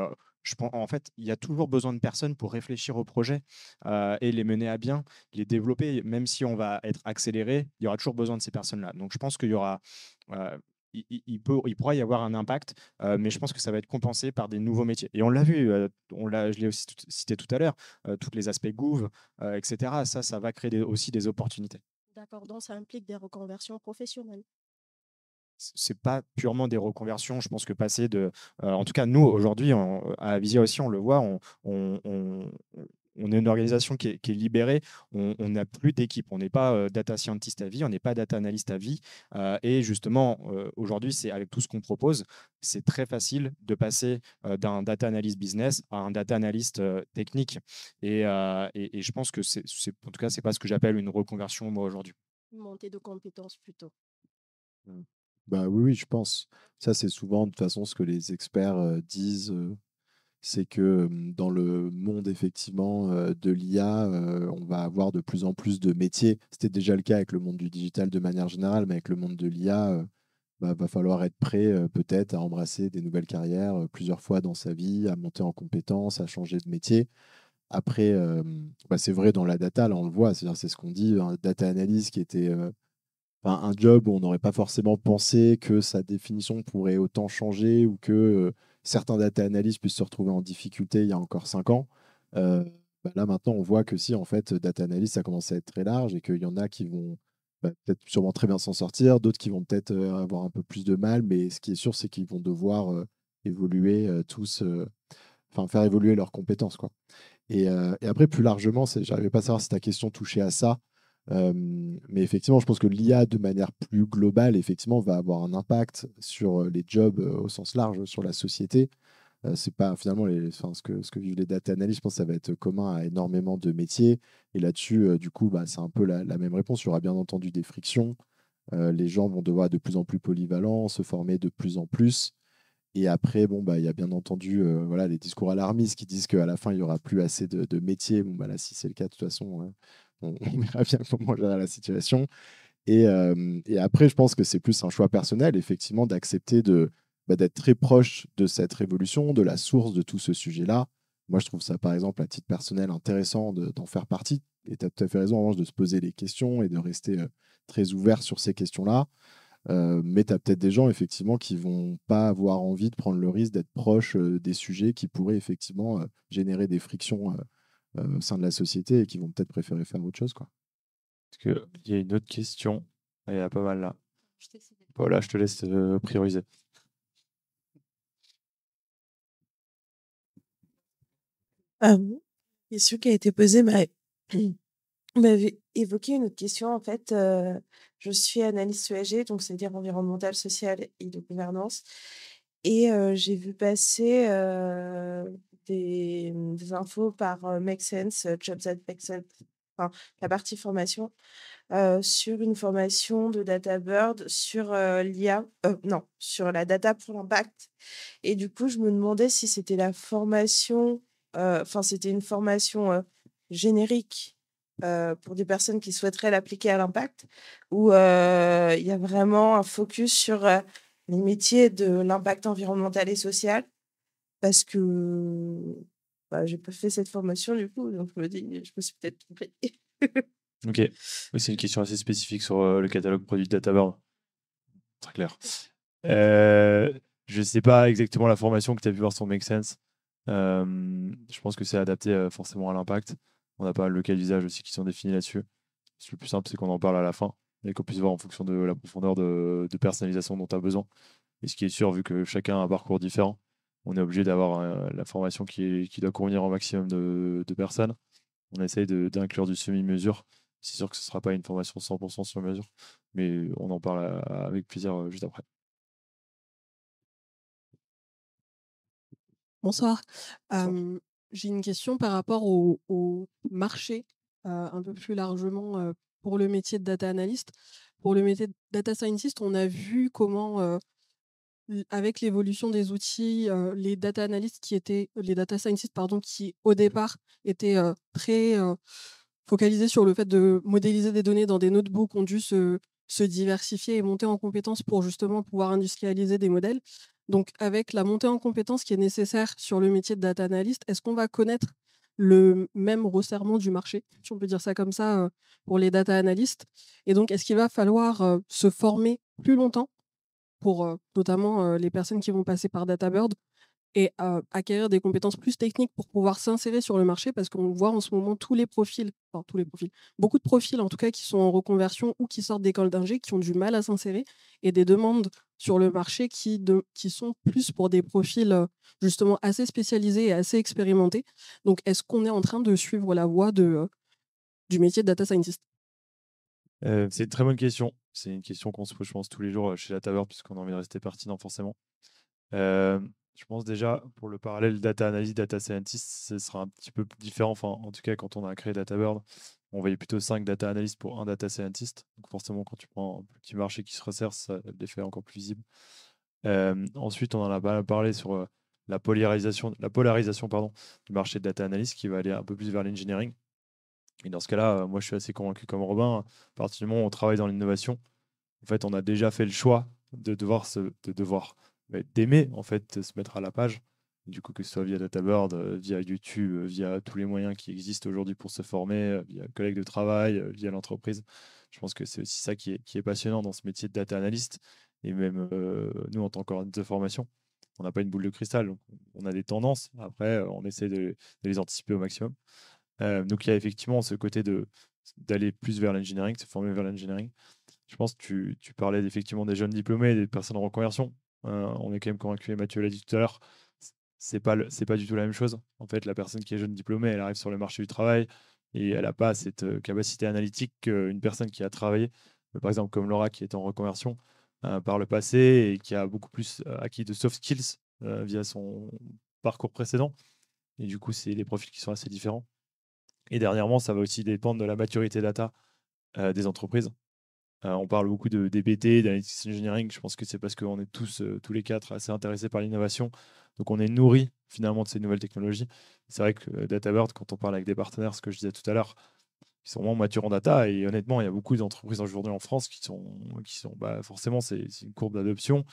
je pense, en fait, il y a toujours besoin de personnes pour réfléchir au projet et les mener à bien, les développer. Même si on va être accéléré, il y aura toujours besoin de ces personnes-là. Donc, je pense qu'il y aura euh, il pourra y avoir un impact, mais je pense que ça va être compensé par des nouveaux métiers. Et on l'a vu, je l'ai aussi cité tout à l'heure, tous les aspects Gouv, etc. Ça va créer aussi des opportunités. D'accord, donc ça implique des reconversions professionnelles. C'est pas purement des reconversions. Je pense que passer en tout cas, nous, aujourd'hui, à Avisia aussi, on le voit, on est une organisation qui est libérée. On n'a plus d'équipe. On n'est pas data scientist à vie, on n'est pas data analyst à vie. Et justement, aujourd'hui, c'est avec tout ce qu'on propose, c'est très facile de passer d'un data analyst business à un data analyst technique. Et je pense que en tout cas, c'est pas ce que j'appelle une reconversion, moi, aujourd'hui. Une montée de compétences plutôt. Bah oui, oui, je pense. Ça, c'est souvent de toute façon ce que les experts disent. C'est que dans le monde effectivement de l'IA, on va avoir de plus en plus de métiers. C'était déjà le cas avec le monde du digital de manière générale, mais avec le monde de l'IA, va falloir être prêt peut-être à embrasser des nouvelles carrières plusieurs fois dans sa vie, à monter en compétences, à changer de métier. Après, c'est vrai dans la data, là on le voit, c'est ce qu'on dit, un data analyst qui était un job où on n'aurait pas forcément pensé que sa définition pourrait autant changer ou que certains data analysts puissent se retrouver en difficulté il y a encore 5 ans. Là, maintenant, on voit que si, en fait, data analyst, ça commence à être très large et qu'il y en a qui vont peut-être sûrement très bien s'en sortir, d'autres qui vont peut-être avoir un peu plus de mal, mais ce qui est sûr, c'est qu'ils vont devoir évoluer tous, faire évoluer leurs compétences, quoi. Et après, plus largement, j'arrivais pas à savoir si ta question touchait à ça. Mais effectivement, je pense que l'IA, de manière plus globale, effectivement, va avoir un impact sur les jobs au sens large, sur la société. C'est pas finalement ce que vivent les data analysts, je pense que ça va être commun à énormément de métiers. Et là-dessus, du coup, c'est un peu la même réponse. Il y aura bien entendu des frictions. Les gens vont devoir être de plus en plus polyvalents, se former de plus en plus. Et après, il y a bien entendu voilà, les discours alarmistes qui disent qu'à la fin, il n'y aura plus assez de métiers. Là, si c'est le cas, de toute façon, on verra bien comment gérer la situation. Et après, je pense que c'est plus un choix personnel, effectivement, d'accepter d'être très proche de cette révolution, de la source de tout ce sujet-là. Moi, je trouve ça, par exemple, à titre personnel, intéressant d'en faire partie. Et tu as tout à fait raison, en revanche, de se poser les questions et de rester très ouvert sur ces questions-là. Mais tu as peut-être des gens, effectivement, qui vont pas avoir envie de prendre le risque d'être proche des sujets qui pourraient, effectivement, générer des frictions au sein de la société et qui vont peut-être préférer faire autre chose, quoi. Parce qu'il y a une autre question. Il y a pas mal là. Paula, je te laisse prioriser. Question qui a été posée m'avait évoqué une autre question. En fait, je suis analyste ESG, donc c'est-à-dire environnemental, social et de gouvernance. Et j'ai vu passer des infos par Make Sense, Jobs at Make Sense, enfin, la partie formation, sur une formation de DataBird sur l'IA, non, sur la data pour l'impact. Et du coup, je me demandais si c'était la formation, enfin, c'était une formation générique pour des personnes qui souhaiteraient l'appliquer à l'impact, ou il y a vraiment un focus sur les métiers de l'impact environnemental et social, parce que j'ai pas fait cette formation du coup, donc je me dis, je me suis peut-être trompée. Ok. Oui, c'est une question assez spécifique sur le catalogue produit de DataBird. Très clair. Je ne sais pas exactement la formation que tu as pu voir sur Make Sense. Je pense que c'est adapté forcément à l'impact. On a pas le cas d'usage aussi qui sont définis là-dessus. Le plus simple, c'est qu'on en parle à la fin et qu'on puisse voir en fonction de la profondeur de personnalisation dont tu as besoin. Et ce qui est sûr, vu que chacun a un parcours différent, on est obligé d'avoir la formation qui doit convenir au maximum de personnes. On essaye d'inclure du semi-mesure. C'est sûr que ce ne sera pas une formation 100% sur mesure, mais on en parle avec plaisir juste après. Bonsoir. J'ai une question par rapport au marché, un peu plus largement, pour le métier de data analyst. Pour le métier de data scientist, on a vu comment, avec l'évolution des outils, les data analysts les data scientists pardon, qui au départ étaient très focalisés sur le fait de modéliser des données dans des notebooks, ont dû se diversifier et monter en compétences pour justement pouvoir industrialiser des modèles. Donc, avec la montée en compétences qui est nécessaire sur le métier de data analyst, est-ce qu'on va connaître le même resserrement du marché, si on peut dire ça comme ça, pour les data analysts? Et donc, est-ce qu'il va falloir se former plus longtemps pour notamment les personnes qui vont passer par DataBird et acquérir des compétences plus techniques pour pouvoir s'insérer sur le marché, parce qu'on voit en ce moment tous les profils, beaucoup de profils en tout cas qui sont en reconversion ou qui sortent d'école d'ingé, qui ont du mal à s'insérer, et des demandes sur le marché qui sont plus pour des profils justement assez spécialisés et assez expérimentés. Donc est-ce qu'on est en train de suivre la voie du métier de data scientist? C'est une très bonne question. C'est une question qu'on se pose, je pense, tous les jours chez DataBird, puisqu'on a envie de rester pertinent forcément. Je pense déjà, pour le parallèle data analyst, data scientist, ce sera un petit peu différent. Enfin, en tout cas, quand on a créé DataBird, on voyait plutôt 5 data analysts pour un data scientist. Donc forcément, quand tu prends un petit marché qui se resserre, ça a l'effet encore plus visible. Ensuite, on en a pas parlé sur la polarisation pardon, du marché de data analyst qui va aller un peu plus vers l'engineering. Et dans ce cas-là, moi, je suis assez convaincu comme Robin. À partir du moment où on travaille dans l'innovation, en fait, on a déjà fait le choix d'aimer en fait se mettre à la page. Du coup, que ce soit via DataBird, via YouTube, via tous les moyens qui existent aujourd'hui pour se former, via collègues de travail, via l'entreprise. Je pense que c'est aussi ça qui est passionnant dans ce métier de data analyst. Et même nous, en tant qu'organisme de formation, on n'a pas une boule de cristal. Donc on a des tendances. Après, on essaie de les anticiper au maximum. Donc il y a effectivement ce côté d'aller plus vers l'engineering, de se former vers l'engineering. Je pense que tu parlais effectivement des jeunes diplômés, des personnes en reconversion. On est quand même convaincu, et Mathieu l'a dit tout à l'heure, c'est pas du tout la même chose. En fait, la personne qui est jeune diplômée, elle arrive sur le marché du travail et elle n'a pas cette capacité analytique qu'une personne qui a travaillé, par exemple comme Laura qui est en reconversion par le passé et qui a beaucoup plus acquis de soft skills via son parcours précédent. Et du coup, c'est des profils qui sont assez différents. Et dernièrement, ça va aussi dépendre de la maturité data des entreprises. On parle beaucoup de DBT, d'analytics engineering. Je pense que c'est parce qu'on est tous les quatre, assez intéressés par l'innovation. Donc, on est nourris finalement de ces nouvelles technologies. C'est vrai que DataBird, quand on parle avec des partenaires, ce que je disais tout à l'heure, ils sont vraiment matures en data. Et honnêtement, il y a beaucoup d'entreprises aujourd'hui en France qui sont forcément, c'est une courbe d'adoption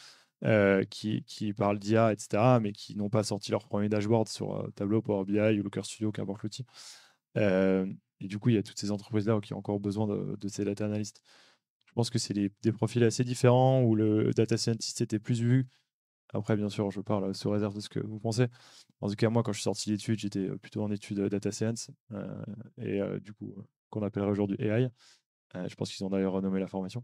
qui parlent d'IA, etc., mais qui n'ont pas sorti leur premier dashboard sur Tableau, Power BI ou Looker Studio, qu'importe l'outil. Et du coup, il y a toutes ces entreprises-là qui ont encore besoin de ces data analysts. Je pense que c'est des profils assez différents où le data scientist était plus vu. Après, bien sûr, je parle sous réserve de ce que vous pensez. En tout cas, moi, quand je suis sorti d'études, j'étais plutôt en études data science et du coup, qu'on appellerait aujourd'hui AI. Je pense qu'ils ont d'ailleurs renommé la formation.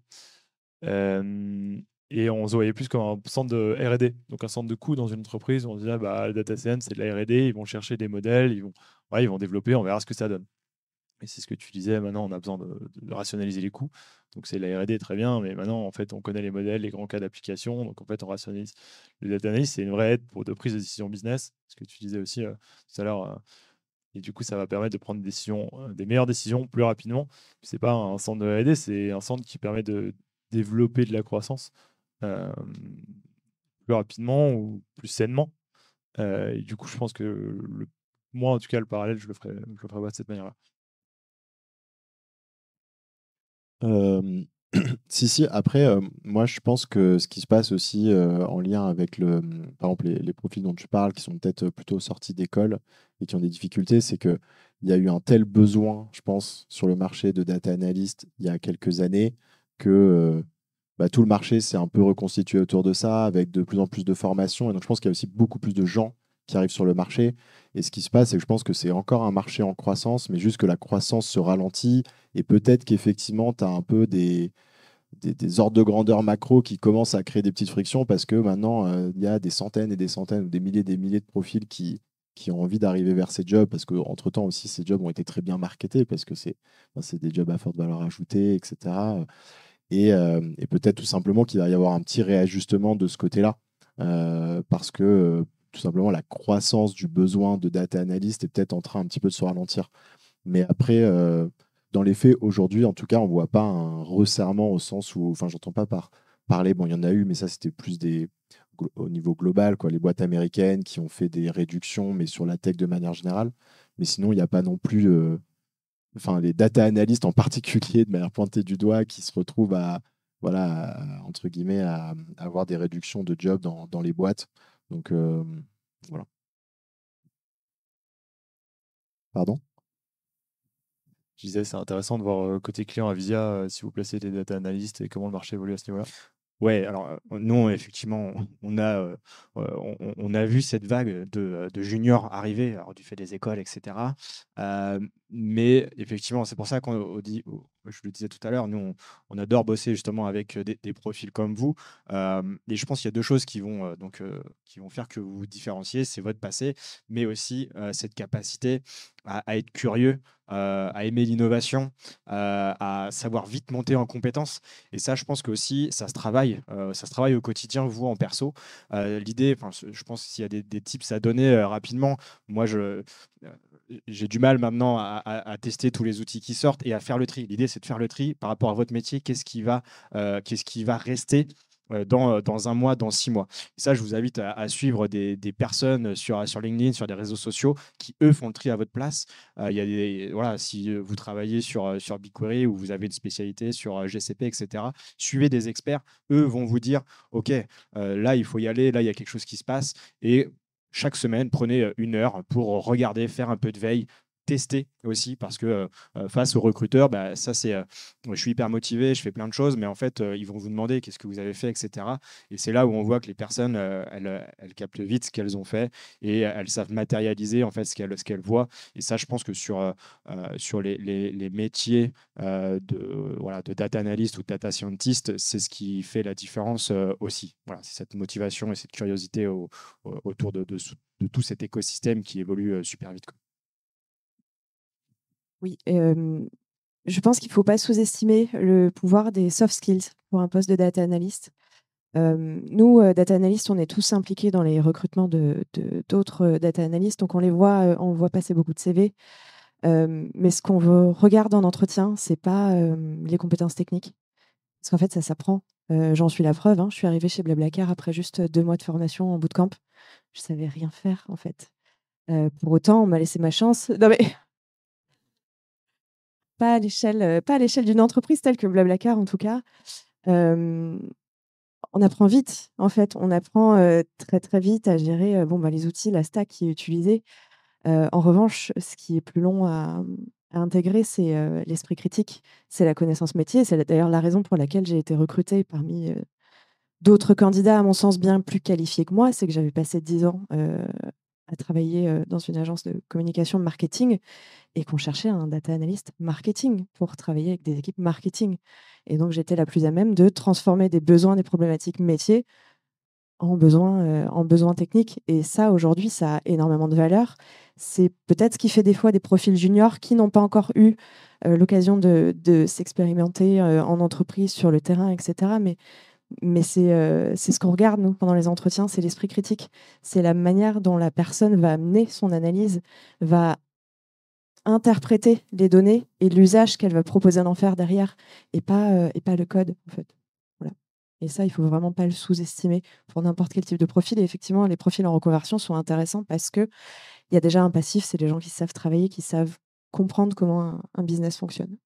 Et on se voyait plus comme un centre de R&D, donc un centre de coût dans une entreprise. On se disait, bah, le data science, c'est de la R&D, ils vont chercher des modèles, ils vont développer, on verra ce que ça donne. Et c'est ce que tu disais, maintenant, on a besoin de rationaliser les coûts. Donc, c'est la R&D, très bien, mais maintenant, en fait, on connaît les modèles, les grands cas d'application. Donc, en fait, on rationalise. Le data analyst, c'est une vraie aide de prise de décision business, ce que tu disais aussi tout à l'heure. Et du coup, ça va permettre de prendre des décisions, des meilleures décisions plus rapidement. C'est pas un centre de R&D, c'est un centre qui permet de développer de la croissance plus rapidement ou plus sainement. Et du coup, je pense que moi, en tout cas, le parallèle, je le ferai pas de cette manière-là. Si, après, moi, je pense que ce qui se passe aussi en lien avec par exemple, les profils dont tu parles, qui sont peut-être plutôt sortis d'école et qui ont des difficultés, c'est qu'il y a eu un tel besoin, je pense, sur le marché de data analyst il y a quelques années que tout le marché s'est un peu reconstitué autour de ça, avec de plus en plus de formations. Et donc, je pense qu'il y a aussi beaucoup plus de gens qui arrivent sur le marché. Et ce qui se passe, c'est que je pense que c'est encore un marché en croissance, mais juste que la croissance se ralentit. Et peut-être qu'effectivement, tu as un peu des ordres de grandeur macro qui commencent à créer des petites frictions parce que maintenant, il y a des centaines et des centaines ou des milliers de profils qui ont envie d'arriver vers ces jobs parce qu'entre-temps aussi, ces jobs ont été très bien marketés parce que c'est des jobs à forte valeur ajoutée, etc. Et peut-être tout simplement qu'il va y avoir un petit réajustement de ce côté-là parce que tout simplement la croissance du besoin de data analyst est peut-être en train un petit peu de se ralentir. Mais après, dans les faits, aujourd'hui, en tout cas, on ne voit pas un resserrement au sens où, enfin, j'entends pas parler, bon, il y en a eu, mais ça, c'était plus au niveau global, quoi, les boîtes américaines qui ont fait des réductions, mais sur la tech de manière générale. Mais sinon, il n'y a pas non plus, les data analystes en particulier, de manière pointée du doigt, qui se retrouvent entre guillemets, à avoir des réductions de jobs dans les boîtes. Donc, voilà. Pardon? Je disais, c'est intéressant de voir côté client à Visia, si vous placez des data analysts et comment le marché évolue à ce niveau-là. Ouais, alors nous, effectivement, on a vu cette vague de juniors arriver, alors, du fait des écoles, etc. Mais effectivement, c'est pour ça je le disais tout à l'heure, nous, on adore bosser justement avec des profils comme vous. Et je pense qu'il y a deux choses qui vont faire que vous vous différenciez, c'est votre passé, mais aussi cette capacité à être curieux, à aimer l'innovation, à savoir vite monter en compétences. Et ça, je pense que aussi, ça se travaille au quotidien, vous en perso. L'idée, je pense s'il y a des tips à donner rapidement, moi, j'ai du mal maintenant à tester tous les outils qui sortent et à faire le tri. L'idée, c'est de faire le tri par rapport à votre métier. Qu'est-ce qui va rester dans un mois, dans 6 mois. Et ça, je vous invite à suivre des personnes sur LinkedIn, sur des réseaux sociaux qui, eux, font le tri à votre place. Il y a si vous travaillez sur BigQuery ou vous avez une spécialité sur GCP, etc., suivez des experts. Eux vont vous dire, OK, là, il faut y aller, là, il y a quelque chose qui se passe. Et chaque semaine, prenez 1 heure pour regarder, faire un peu de veille, tester aussi, parce que face aux recruteurs, je suis hyper motivé, je fais plein de choses, mais en fait, ils vont vous demander qu'est-ce que vous avez fait, etc. Et c'est là où on voit que les personnes, elles captent vite ce qu'elles ont fait et elles savent matérialiser en fait ce qu'elles voient. Et ça, je pense que sur les métiers de data analyst ou de data scientist, c'est ce qui fait la différence aussi. Voilà, c'est cette motivation et cette curiosité autour de tout cet écosystème qui évolue super vite, quoi. Oui, je pense qu'il ne faut pas sous-estimer le pouvoir des soft skills pour un poste de data analyst. Nous, data analyst, on est tous impliqués dans les recrutements d'autres data analysts, donc on voit passer beaucoup de CV. Mais ce qu'on regarde en entretien, ce n'est pas les compétences techniques. Parce qu'en fait, ça s'apprend. J'en suis la preuve. Je suis arrivée chez Blablacar après juste 2 mois de formation en bootcamp. Je ne savais rien faire, en fait. Pour autant, on m'a laissé ma chance. Non, mais pas à l'échelle d'une entreprise telle que Blablacar, en tout cas. On apprend vite, en fait. On apprend très, très vite à gérer les outils, la stack qui est utilisée. En revanche, ce qui est plus long à intégrer, c'est l'esprit critique, c'est la connaissance métier. C'est d'ailleurs la raison pour laquelle j'ai été recrutée parmi d'autres candidats, à mon sens, bien plus qualifiés que moi. C'est que j'avais passé 10 ans à travailler dans une agence de communication marketing et qu'on cherchait un data analyst marketing pour travailler avec des équipes marketing. Et donc, j'étais la plus à même de transformer des besoins, des problématiques métiers en besoins techniques. Et ça, aujourd'hui, ça a énormément de valeur. C'est peut-être ce qui fait des fois des profils juniors qui n'ont pas encore eu l'occasion de s'expérimenter en entreprise, sur le terrain, etc. Mais c'est ce qu'on regarde, nous, pendant les entretiens, c'est l'esprit critique. C'est la manière dont la personne va amener son analyse, va interpréter les données et l'usage qu'elle va proposer d'en faire derrière, et pas le code, en fait. Voilà. Et ça, il ne faut vraiment pas le sous-estimer pour n'importe quel type de profil. Et effectivement, les profils en reconversion sont intéressants parce qu'il y a déjà un passif, c'est les gens qui savent travailler, qui savent comprendre comment un business fonctionne.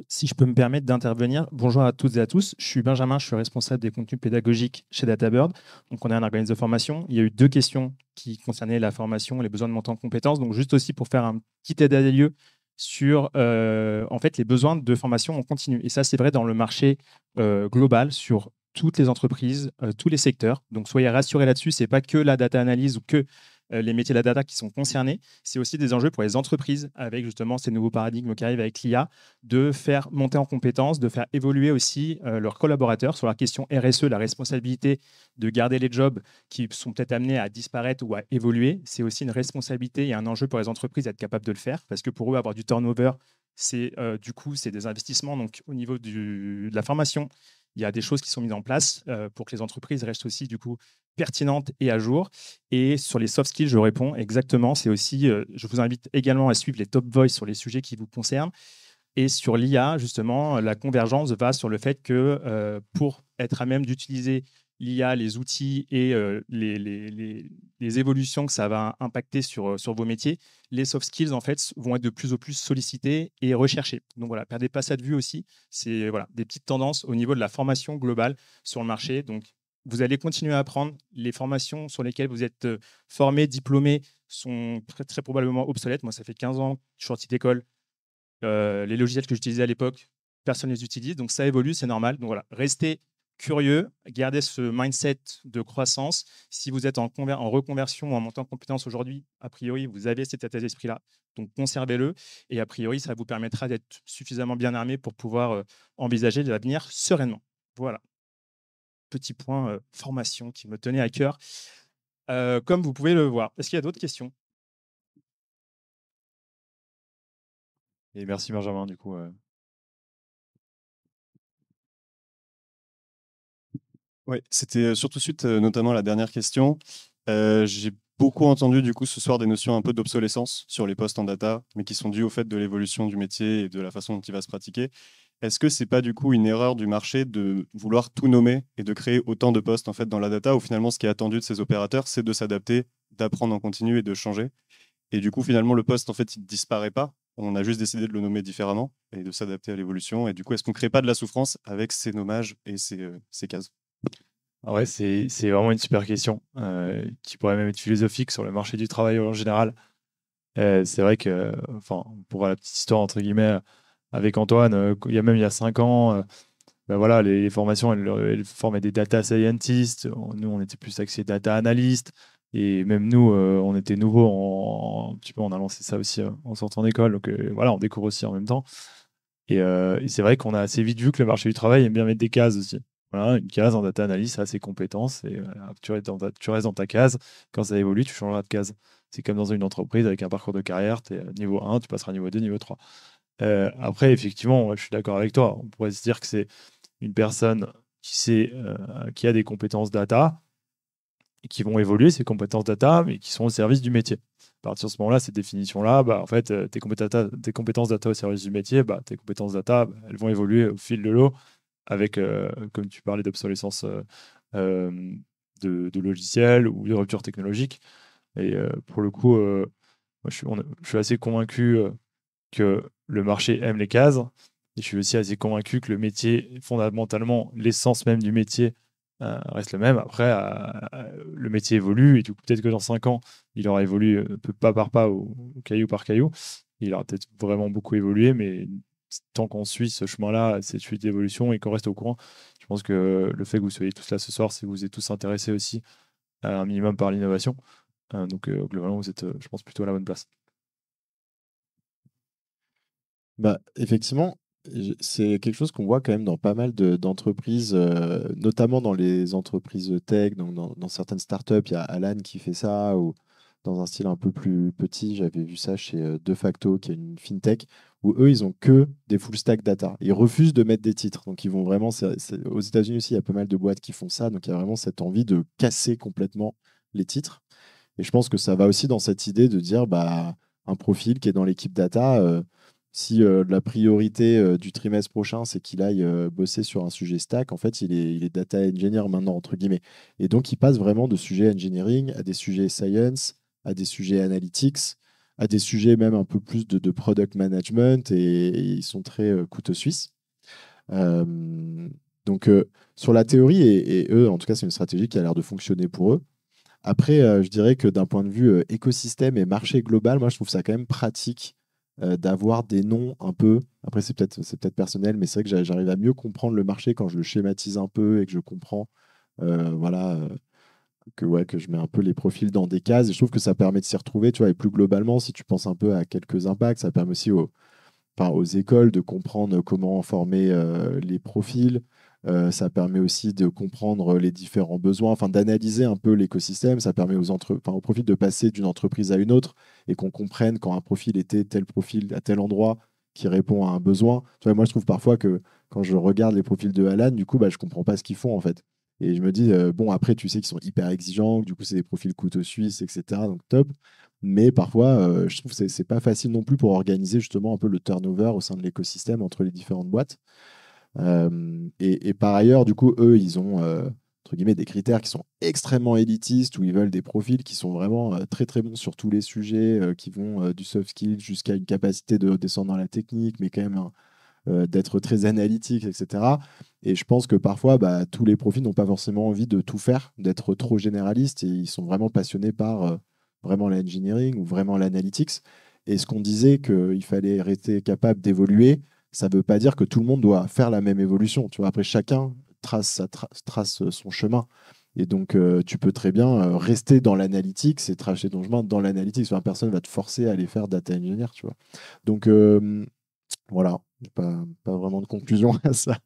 Si je peux me permettre d'intervenir, bonjour à toutes et à tous. Je suis Benjamin, je suis responsable des contenus pédagogiques chez DataBird. Donc, on est un organisme de formation. Il y a eu 2 questions qui concernaient la formation, les besoins de monter en compétences. Donc, juste aussi pour faire un petit état des lieux sur en fait, les besoins de formation en continu. Et ça, c'est vrai dans le marché global, sur toutes les entreprises, tous les secteurs. Donc, soyez rassurés là-dessus. Ce n'est pas que la data analyse ou que les métiers de la data qui sont concernés. C'est aussi des enjeux pour les entreprises avec justement ces nouveaux paradigmes qui arrivent avec l'IA, de faire monter en compétences, de faire évoluer aussi leurs collaborateurs sur la question RSE, la responsabilité de garder les jobs qui sont peut-être amenés à disparaître ou à évoluer. C'est aussi une responsabilité et un enjeu pour les entreprises d'être capables de le faire, parce que pour eux, avoir du turnover, c'est du coup, c'est des investissements. Donc, au niveau de la formation, il y a des choses qui sont mises en place pour que les entreprises restent aussi du coup pertinentes et à jour. Et sur les soft skills, je réponds exactement. C'est aussi, je vous invite également à suivre les Top Voice sur les sujets qui vous concernent. Et sur l'IA, justement, la convergence va sur le fait que pour être à même d'utiliser l'IA, les outils et les évolutions que ça va impacter sur vos métiers, les soft skills en fait vont être de plus en plus sollicités et recherchés. Donc voilà, perdez pas ça de vue aussi. C'est voilà, des petites tendances au niveau de la formation globale sur le marché. Donc vous allez continuer à apprendre. Les formations sur lesquelles vous êtes formés, diplômés, sont très, très probablement obsolètes. Moi, ça fait 15 ans que je suis sorti d'école. Les logiciels que j'utilisais à l'époque, personne ne les utilise. Donc ça évolue, c'est normal. Donc voilà, restez curieux, gardez ce mindset de croissance. Si vous êtes en reconversion ou en montant en compétences aujourd'hui, a priori, vous avez cet état d'esprit-là. Donc conservez-le. Et a priori, ça vous permettra d'être suffisamment bien armé pour pouvoir envisager l'avenir sereinement. Voilà. Petit point formation qui me tenait à cœur, comme vous pouvez le voir. Est-ce qu'il y a d'autres questions? Et merci Benjamin, du coup. Oui, c'était surtout suite notamment à la dernière question. J'ai beaucoup entendu du coup ce soir des notions un peu d'obsolescence sur les postes en data, mais qui sont dues au fait de l'évolution du métier et de la façon dont il va se pratiquer. Est-ce que c'est pas du coup une erreur du marché de vouloir tout nommer et de créer autant de postes en fait dans la data, où finalement ce qui est attendu de ces opérateurs, c'est de s'adapter, d'apprendre en continu et de changer. Et du coup finalement le poste en fait il disparaît pas. On a juste décidé de le nommer différemment et de s'adapter à l'évolution. Et du coup, est-ce qu'on crée pas de la souffrance avec ces nommages et ces cases? Ah ouais, c'est vraiment une super question qui pourrait même être philosophique sur le marché du travail en général. C'est vrai que, enfin, pour voir la petite histoire entre guillemets avec Antoine, il y a 5 ans, ben voilà, les formations, elles formaient des data scientists. Nous, on était plus axés data analyst. Et même nous, on était nouveaux un petit peu, on a lancé ça aussi en sortant d'école. Donc voilà, on découvre aussi en même temps. Et c'est vrai qu'on a assez vite vu que le marché du travail aime bien mettre des cases aussi. Voilà, une case en data analysis, ça a ses compétences. Et voilà, tu restes dans ta case. Quand ça évolue, tu changeras de case. C'est comme dans une entreprise avec un parcours de carrière. Tu es niveau 1, tu passeras niveau 2, niveau 3. Après, effectivement, je suis d'accord avec toi. On pourrait se dire que c'est une personne qui a des compétences data et qui vont évoluer, ces compétences data, mais qui sont au service du métier. À partir de ce moment-là, cette définition-là, bah, en fait, tes compétences data au service du métier, bah, tes compétences data, bah, elles vont évoluer au fil de l'eau avec, comme tu parlais, d'obsolescence de logiciels ou de rupture technologique. Et pour le coup, moi, je suis assez convaincu que le marché aime les cases. Et je suis aussi assez convaincu que le métier, fondamentalement, l'essence même du métier reste le même. Après, le métier évolue et du coup, peut-être que dans 5 ans, il aura évolué pas par pas ou caillou par caillou. Il aura peut-être vraiment beaucoup évolué, mais tant qu'on suit ce chemin-là, cette suite d'évolution et qu'on reste au courant, je pense que le fait que vous soyez tous là ce soir, c'est que vous êtes tous intéressés aussi un minimum par l'innovation. Donc globalement, vous êtes, je pense, plutôt à la bonne place. Bah, effectivement, c'est quelque chose qu'on voit quand même dans pas mal d'entreprises, notamment dans les entreprises tech, donc dans certaines startups, il y a Alan qui fait ça, ou dans un style un peu plus petit, j'avais vu ça chez De Facto, qui est une fintech, où eux, ils ont que des full stack data. Ils refusent de mettre des titres. Donc, ils vont vraiment. Aux États-Unis aussi, il y a pas mal de boîtes qui font ça. Donc, il y a vraiment cette envie de casser complètement les titres. Et je pense que ça va aussi dans cette idée de dire bah, un profil qui est dans l'équipe data, si la priorité du trimestre prochain, c'est qu'il aille bosser sur un sujet stack, en fait, il est data engineer maintenant, entre guillemets. Et donc, il passe vraiment de sujets engineering à des sujets science, à des sujets analytics, à des sujets même un peu plus de product management, et ils sont très couteau suisse. Euh, donc, sur la théorie, et eux, en tout cas, c'est une stratégie qui a l'air de fonctionner pour eux. Après, je dirais que d'un point de vue écosystème et marché global, moi, je trouve ça quand même pratique d'avoir des noms un peu. Après, c'est peut-être personnel, mais c'est vrai que j'arrive à mieux comprendre le marché quand je le schématise un peu et que je comprends voilà, que je mets un peu les profils dans des cases. Et je trouve que ça permet de s'y retrouver. Tu vois, et plus globalement, si tu penses un peu à quelques impacts, ça permet aussi aux écoles de comprendre comment former les profils. Ça permet aussi de comprendre les différents besoins, enfin d'analyser un peu l'écosystème. Ça permet aux profils de passer d'une entreprise à une autre et qu'on comprenne quand un profil était tel profil à tel endroit qui répond à un besoin. Tu vois, moi, je trouve parfois que quand je regarde les profils de Alan, du coup, bah, je ne comprends pas ce qu'ils font en fait. Et je me dis, bon, après, tu sais qu'ils sont hyper exigeants, du coup, c'est des profils couteau suisse, etc. Donc, top. Mais parfois, je trouve que c'est pas facile non plus pour organiser justement un peu le turnover au sein de l'écosystème entre les différentes boîtes. Et par ailleurs, du coup, eux, ils ont entre guillemets des critères qui sont extrêmement élitistes où ils veulent des profils qui sont vraiment très très bons sur tous les sujets, qui vont du soft skills jusqu'à une capacité de descendre dans la technique, mais quand même d'être très analytique, etc. Et je pense que parfois, bah, tous les profils n'ont pas forcément envie de tout faire, d'être trop généralistes, et ils sont vraiment passionnés par vraiment l'engineering ou vraiment l'analytics. Et ce qu'on disait qu'il fallait rester capable d'évoluer, ça ne veut pas dire que tout le monde doit faire la même évolution. Tu vois, après, chacun trace son chemin. Et donc, tu peux très bien rester dans l'analytics et tracer ton chemin dans l'analytics. Enfin, personne ne va te forcer à aller faire data engineer, tu vois. Donc, voilà, pas vraiment de conclusion à ça.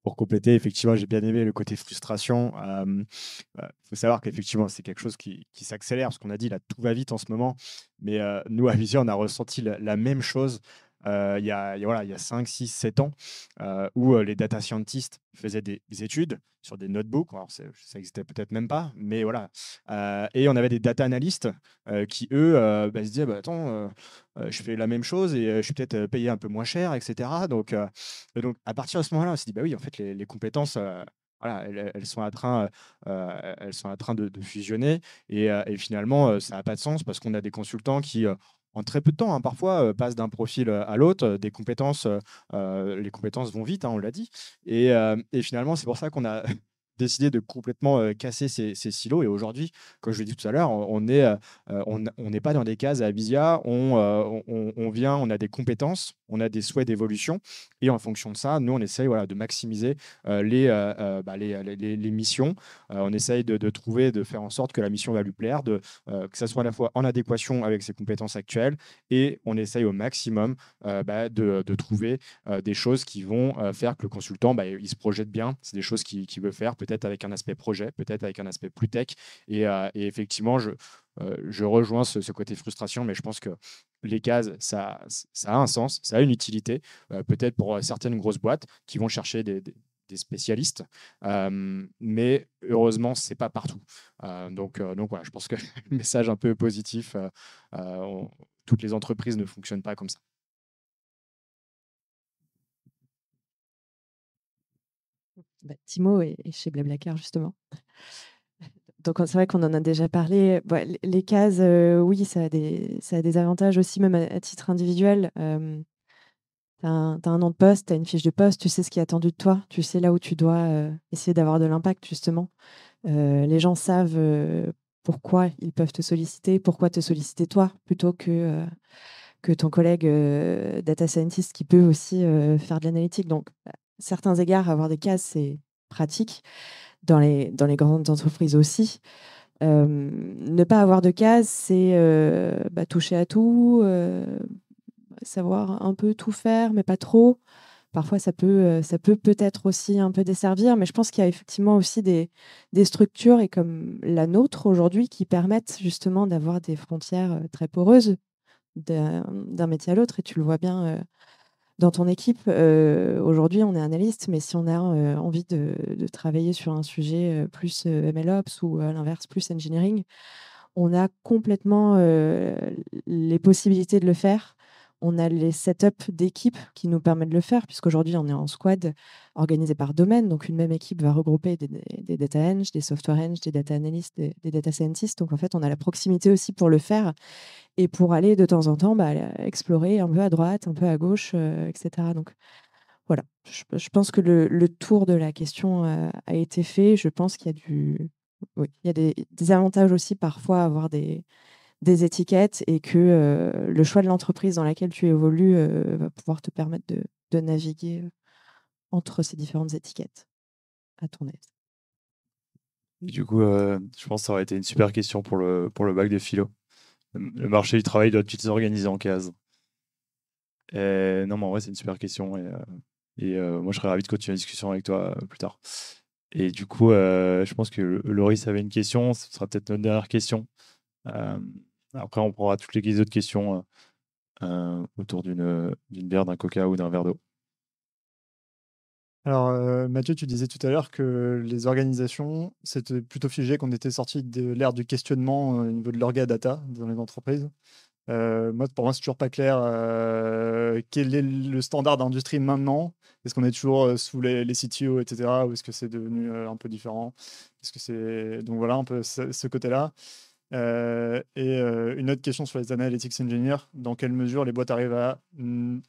Pour compléter, effectivement, j'ai bien aimé le côté frustration. Faut savoir qu'effectivement, c'est quelque chose qui s'accélère, parce qu'on a dit, là, tout va vite en ce moment. Mais nous, à Vision, on a ressenti la même chose voilà, il y a 5, 6, 7 ans, où les data scientists faisaient des études sur des notebooks. Alors, ça n'existait peut-être même pas, mais voilà. Et on avait des data analystes qui, eux, se disaient, bah, attends, je fais la même chose et je suis peut-être payé un peu moins cher, etc. Donc, à partir de ce moment-là, on s'est dit, bah oui, en fait, les compétences, voilà, elles sont en train de fusionner. Et finalement, ça n'a pas de sens parce qu'on a des consultants qui, en très peu de temps, hein, parfois, passent d'un profil à l'autre. Les compétences vont vite, hein, on l'a dit. Et finalement, c'est pour ça qu'on a décidé de complètement casser ces silos. Et aujourd'hui, comme je l'ai dit tout à l'heure, on n'est pas dans des cases à Avisia. On vient, on a des compétences, on a des souhaits d'évolution. Et en fonction de ça, nous, on essaye voilà, de maximiser les missions. On essaye de trouver, de faire en sorte que la mission va lui plaire, que ça soit à la fois en adéquation avec ses compétences actuelles. Et on essaye au maximum de trouver des choses qui vont faire que le consultant, il se projette bien. C'est des choses qu'il veut faire, peut-être avec un aspect projet, peut-être avec un aspect plus tech. Et effectivement, je rejoins ce côté frustration, mais je pense que les cases, ça a un sens, ça a une utilité, peut-être pour certaines grosses boîtes qui vont chercher des spécialistes, mais heureusement, c'est pas partout. Donc voilà, je pense que le message un peu positif, toutes les entreprises ne fonctionnent pas comme ça. Timo est chez Blablacar, justement. Donc, c'est vrai qu'on en a déjà parlé. Les cases, oui, ça a des avantages aussi, même à titre individuel. Tu as un nom de poste, tu as une fiche de poste, tu sais ce qui est attendu de toi, tu sais là où tu dois essayer d'avoir de l'impact, justement. Les gens savent pourquoi ils peuvent te solliciter, pourquoi te solliciter toi, plutôt que ton collègue data scientist qui peut aussi faire de l'analytique. Donc, à certains égards, avoir des cases, pratique dans les grandes entreprises aussi. Ne pas avoir de case, c'est toucher à tout, savoir un peu tout faire, mais pas trop. Parfois, ça peut peut-être aussi un peu desservir, mais je pense qu'il y a effectivement aussi des structures, et comme la nôtre aujourd'hui, qui permettent justement d'avoir des frontières très poreuses d'un métier à l'autre. Et tu le vois bien dans ton équipe. Aujourd'hui, on est analyste, mais si on a envie de travailler sur un sujet plus MLOps ou à l'inverse, plus engineering, on a complètement les possibilités de le faire. On a les setups d'équipes qui nous permettent de le faire, puisqu'aujourd'hui, on est en squad organisé par domaine. Donc, une même équipe va regrouper des data eng, des software eng, des data analysts, des data scientists. Donc, en fait, on a la proximité aussi pour le faire et pour aller de temps en temps explorer un peu à droite, un peu à gauche, etc. Donc, voilà. Je pense que le tour de la question a été fait. Je pense qu'il y a oui, il y a des avantages aussi parfois à avoir des étiquettes, et que le choix de l'entreprise dans laquelle tu évolues va pouvoir te permettre de naviguer entre ces différentes étiquettes, à ton aise. Du coup, je pense que ça aurait été une super question pour le bac de philo. Le marché du travail doit-il s'organiser en cases? Non, mais en vrai, c'est une super question. Moi, je serais ravi de continuer la discussion avec toi plus tard. Et du coup, je pense que Loris avait une question. Ce sera peut-être notre dernière question. Après, on prendra toutes les autres questions autour d'une bière, d'un coca ou d'un verre d'eau. Alors, Mathieu, tu disais tout à l'heure que les organisations, c'était plutôt figé, qu'on était sorti de l'ère du questionnement au niveau de l'orga data dans les entreprises. Pour moi, c'est toujours pas clair quel est le standard d'industrie maintenant. Est-ce qu'on est toujours sous les CTO, etc., ou est-ce que c'est devenu un peu différent? Donc voilà, un peu ce côté-là. Une autre question sur les analytics engineers: dans quelle mesure les boîtes arrivent à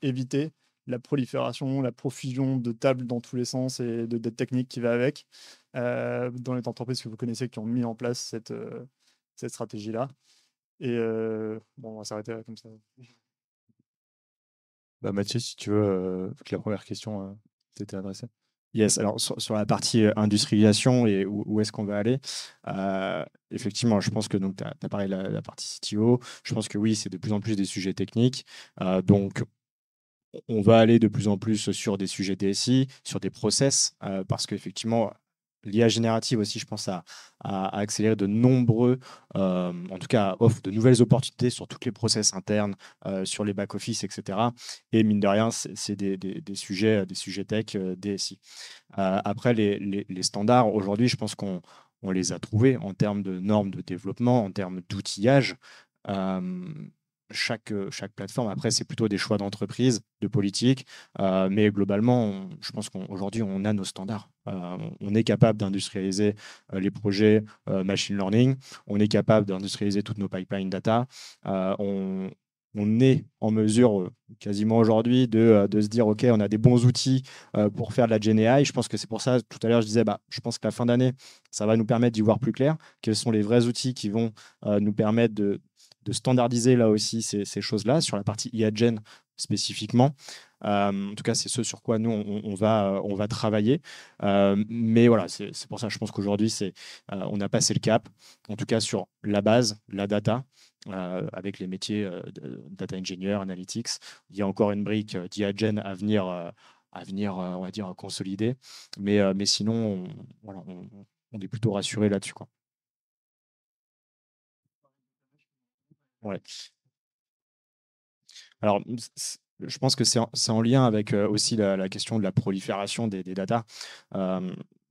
éviter la prolifération, la profusion de tables dans tous les sens et de dettes techniques qui va avec, dans les entreprises que vous connaissez qui ont mis en place cette stratégie-là. On va s'arrêter là comme ça. Mathieu, si tu veux, que la première question t'était adressée. Yes, alors sur la partie industrialisation et où est-ce qu'on va aller, effectivement, je pense que tu as parlé de la partie CTO. Je pense que oui, c'est de plus en plus des sujets techniques. Donc, on va aller de plus en plus sur des sujets DSI, sur des process, parce qu'effectivement, l'IA générative aussi, je pense, à accélérer de nombreux, en tout cas, offre de nouvelles opportunités sur toutes les process internes, sur les back-office, etc. Et mine de rien, c'est des sujets tech, DSI. Après, les standards, aujourd'hui, je pense qu'on les a trouvés en termes de normes de développement, en termes d'outillage. Chaque plateforme, après, c'est plutôt des choix d'entreprise, de politique, mais globalement, je pense qu'aujourd'hui, on a nos standards. On est capable d'industrialiser les projets machine learning, on est capable d'industrialiser toutes nos pipelines data, on est en mesure quasiment aujourd'hui de se dire, OK, on a des bons outils pour faire de la GenAI. Je pense que c'est pour ça, tout à l'heure, je disais, je pense que la fin d'année, ça va nous permettre d'y voir plus clair. Quels sont les vrais outils qui vont nous permettre de standardiser là aussi ces choses-là, sur la partie IA-Gen spécifiquement. En tout cas, c'est ce sur quoi nous, on va travailler. Mais voilà, c'est pour ça, je pense qu'aujourd'hui, on a passé le cap, en tout cas sur la base, la data, avec les métiers de data engineer, analytics. Il y a encore une brique d'IA-Gen à venir, on va dire, consolider. Mais sinon, on est plutôt rassuré là-dessus, quoi. Ouais. Alors, je pense que c'est en lien avec aussi la question de la prolifération des data.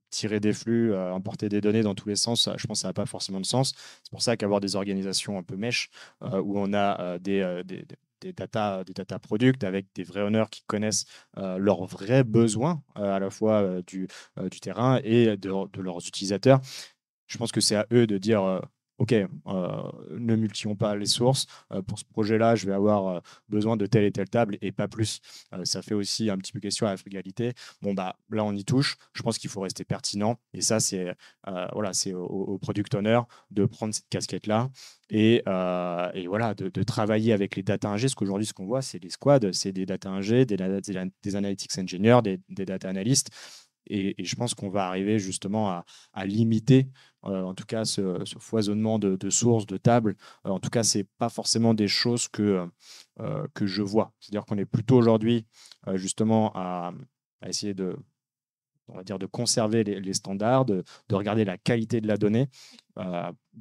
Tirer des flux, importer des données dans tous les sens, je pense que ça n'a pas forcément de sens. C'est pour ça qu'avoir des organisations un peu mesh, où on a des data products avec des vrais owners qui connaissent leurs vrais besoins, à la fois du terrain et de leurs utilisateurs. Je pense que c'est à eux de dire OK, ne multiplions pas les sources. Pour ce projet-là, je vais avoir besoin de telle et telle table et pas plus. Ça fait aussi un petit peu question à la frugalité. Là, on y touche. Je pense qu'il faut rester pertinent. Et ça, c'est au product owner de prendre cette casquette-là et voilà, de travailler avec les data ingés. Parce qu'aujourd'hui, ce qu'on voit, c'est les squads, c'est des data ingés, des analytics engineers, des data analysts. Et je pense qu'on va arriver justement à limiter, en tout cas, ce foisonnement de sources, de tables. En tout cas, ce n'est pas forcément des choses que je vois. C'est-à-dire qu'on est plutôt aujourd'hui justement à essayer on va dire, de conserver les standards, de regarder la qualité de la donnée,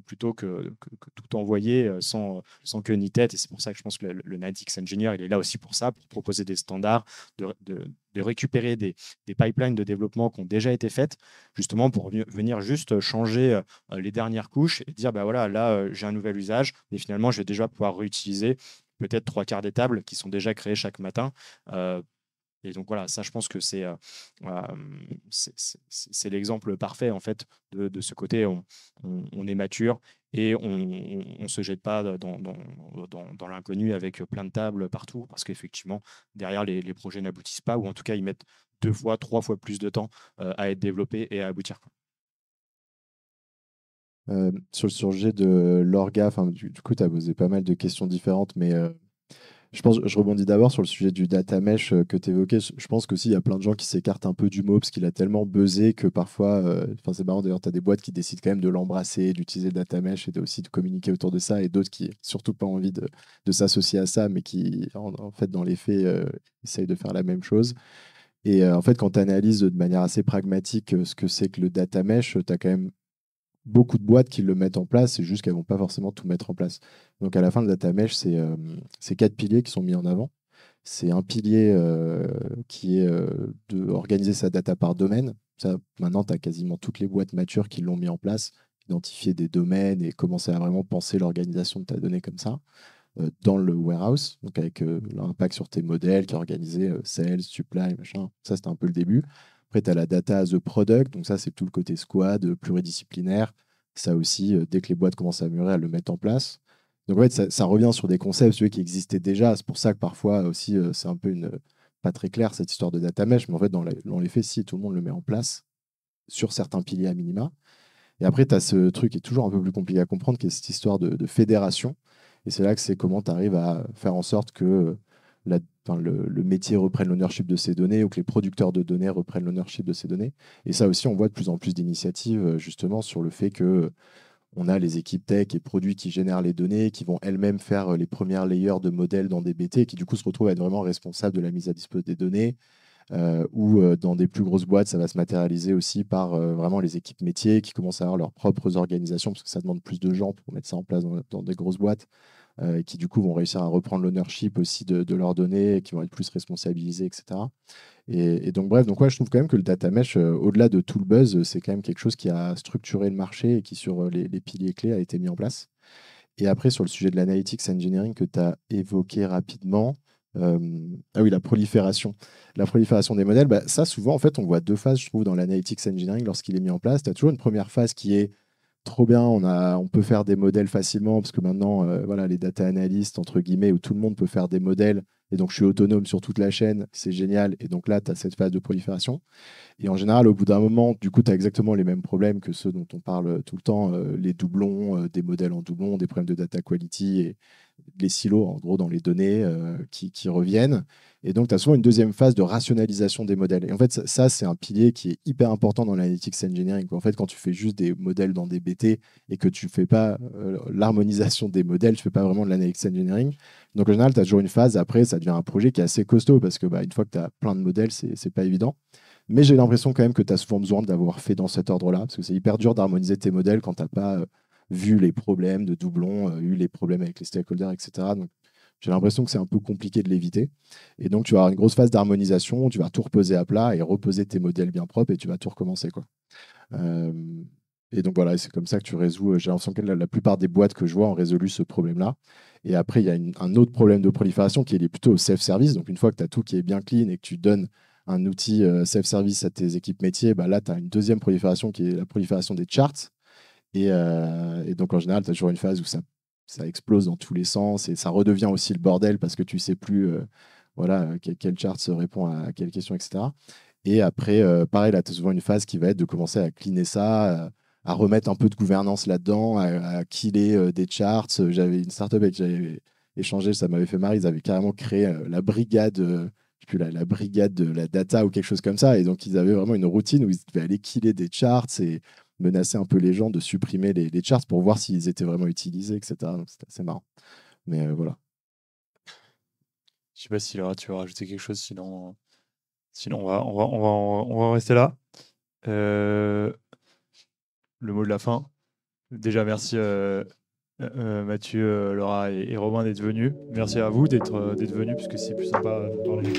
plutôt que tout envoyer sans queue ni tête. Et c'est pour ça que je pense que le Analytics Engineer, il est là aussi pour ça, pour proposer des standards, de récupérer des pipelines de développement qui ont déjà été faites, justement pour venir juste changer les dernières couches et dire, bah voilà, là, j'ai un nouvel usage, et finalement, je vais déjà pouvoir réutiliser peut-être 3/4 des tables qui sont déjà créées chaque matin. Et donc voilà, ça, je pense que c'est l'exemple parfait en fait de ce côté. On est mature et on ne se jette pas dans l'inconnu avec plein de tables partout, parce qu'effectivement, derrière, les projets n'aboutissent pas, ou en tout cas, ils mettent 2 fois, 3 fois plus de temps à être développés et à aboutir. Sur le sujet de l'orga, du coup, tu as posé pas mal de questions différentes, mais je rebondis d'abord sur le sujet du data mesh que tu évoquais. Je pense qu'aussi, il y a plein de gens qui s'écartent un peu du mot parce qu'il a tellement buzzé que parfois, c'est marrant d'ailleurs, tu as des boîtes qui décident quand même de l'embrasser, d'utiliser le data mesh et aussi de communiquer autour de ça, et d'autres qui n'ont surtout pas envie de s'associer à ça, mais qui, en fait, dans les faits, essayent de faire la même chose. Et en fait, quand tu analyses de manière assez pragmatique ce que c'est que le data mesh, tu as quand même beaucoup de boîtes qui le mettent en place, c'est juste qu'elles ne vont pas forcément tout mettre en place. Donc à la fin, le data mesh, c'est 4 piliers qui sont mis en avant. C'est un pilier qui est d'organiser sa data par domaine. Ça, maintenant, tu as quasiment toutes les boîtes matures qui l'ont mis en place, identifier des domaines et commencer à vraiment penser l'organisation de ta donnée comme ça, dans le warehouse, donc avec l'impact sur tes modèles qui est organisé, sales, supply, machin. Ça, c'était un peu le début. Après, tu as la data as a product, donc ça, c'est tout le côté squad, pluridisciplinaire. Ça aussi, dès que les boîtes commencent à mûrir, elles le mettent en place. Donc en fait, ça revient sur des concepts qui existaient déjà. C'est pour ça que parfois aussi, c'est un peu pas très clair cette histoire de data mesh, mais en fait, dans les faits, si tout le monde le met en place sur certains piliers à minima. Et après, tu as ce truc qui est toujours un peu plus compliqué à comprendre, qui est cette histoire de fédération. Et c'est là que c'est comment tu arrives à faire en sorte que le métier reprenne l'ownership de ces données, ou que les producteurs de données reprennent l'ownership de ces données. Et ça aussi, on voit de plus en plus d'initiatives justement sur le fait que on a les équipes tech et produits qui génèrent les données, qui vont elles-mêmes faire les premières layers de modèles dans des BT, et qui du coup se retrouvent à être vraiment responsables de la mise à disposition des données. Ou dans des plus grosses boîtes, ça va se matérialiser aussi par vraiment les équipes métiers qui commencent à avoir leurs propres organisations, parce que ça demande plus de gens pour mettre ça en place dans des grosses boîtes, qui du coup vont réussir à reprendre l'ownership aussi de leurs données, qui vont être plus responsabilisés, etc. Et donc bref, donc ouais, je trouve quand même que le data mesh, au-delà de tout le buzz, c'est quand même quelque chose qui a structuré le marché et qui, sur les piliers clés, a été mis en place. Et après, sur le sujet de l'analytics engineering que tu as évoqué rapidement, ah oui, la prolifération. La prolifération des modèles, ça, souvent, en fait, on voit 2 phases, je trouve, dans l'analytics engineering lorsqu'il est mis en place. Tu as toujours une première phase qui est trop bien, on peut faire des modèles facilement, parce que maintenant, voilà, les data analysts, entre guillemets, où tout le monde peut faire des modèles, et donc je suis autonome sur toute la chaîne, c'est génial. Et donc là, tu as cette phase de prolifération. Et en général, au bout d'un moment, du coup, tu as exactement les mêmes problèmes que ceux dont on parle tout le temps, les doublons, des modèles en doublons, des problèmes de data quality et les silos, en gros, dans les données qui reviennent. Et donc, tu as souvent une deuxième phase de rationalisation des modèles. Et en fait, ça c'est un pilier qui est hyper important dans l'analytics engineering. En fait, quand tu fais juste des modèles dans des BT et que tu ne fais pas l'harmonisation des modèles, tu ne fais pas vraiment de l'analytics engineering. Donc, en général, tu as toujours une phase. Après, ça devient un projet qui est assez costaud parce que une fois que tu as plein de modèles, c'est pas évident. Mais j'ai l'impression quand même que tu as souvent besoin d'avoir fait dans cet ordre-là, parce que c'est hyper dur d'harmoniser tes modèles quand tu n'as pas vu les problèmes de doublons, eu les problèmes avec les stakeholders, etc. Donc, j'ai l'impression que c'est un peu compliqué de l'éviter. Et donc, tu vas avoir une grosse phase d'harmonisation, tu vas tout reposer à plat et reposer tes modèles bien propres, et tu vas tout recommencer, quoi. Et donc, voilà, c'est comme ça que tu résous. J'ai l'impression que la plupart des boîtes que je vois ont résolu ce problème-là. Et après, il y a un autre problème de prolifération qui est lié plutôt au self-service. Donc, une fois que tu as tout qui est bien clean et que tu donnes un outil self-service à tes équipes métiers, là, tu as une deuxième prolifération qui est la prolifération des charts. Et donc, en général, tu as toujours une phase où ça explose dans tous les sens et ça redevient aussi le bordel parce que tu ne sais plus quel chart se répond à quelle question, etc. Et après, pareil, là, tu as souvent une phase qui va être de commencer à cleaner ça, à remettre un peu de gouvernance là-dedans, à killer des charts. J'avais une startup avec qui j'avais échangé, ça m'avait fait marrer. Ils avaient carrément créé la brigade. Je plus, la brigade de la data ou quelque chose comme ça. Et donc, ils avaient vraiment une routine où ils devaient aller killer des charts et menacer un peu les gens de supprimer les charts pour voir s'ils étaient vraiment utilisés, etc. Donc, c'était assez marrant. Mais voilà. Je sais pas si Laura, tu veux rajouter quelque chose, sinon on va en rester là. Le mot de la fin. Déjà, merci Mathieu, Laura et Robin d'être venus. Merci à vous d'être venus, parce que c'est plus sympa de parler.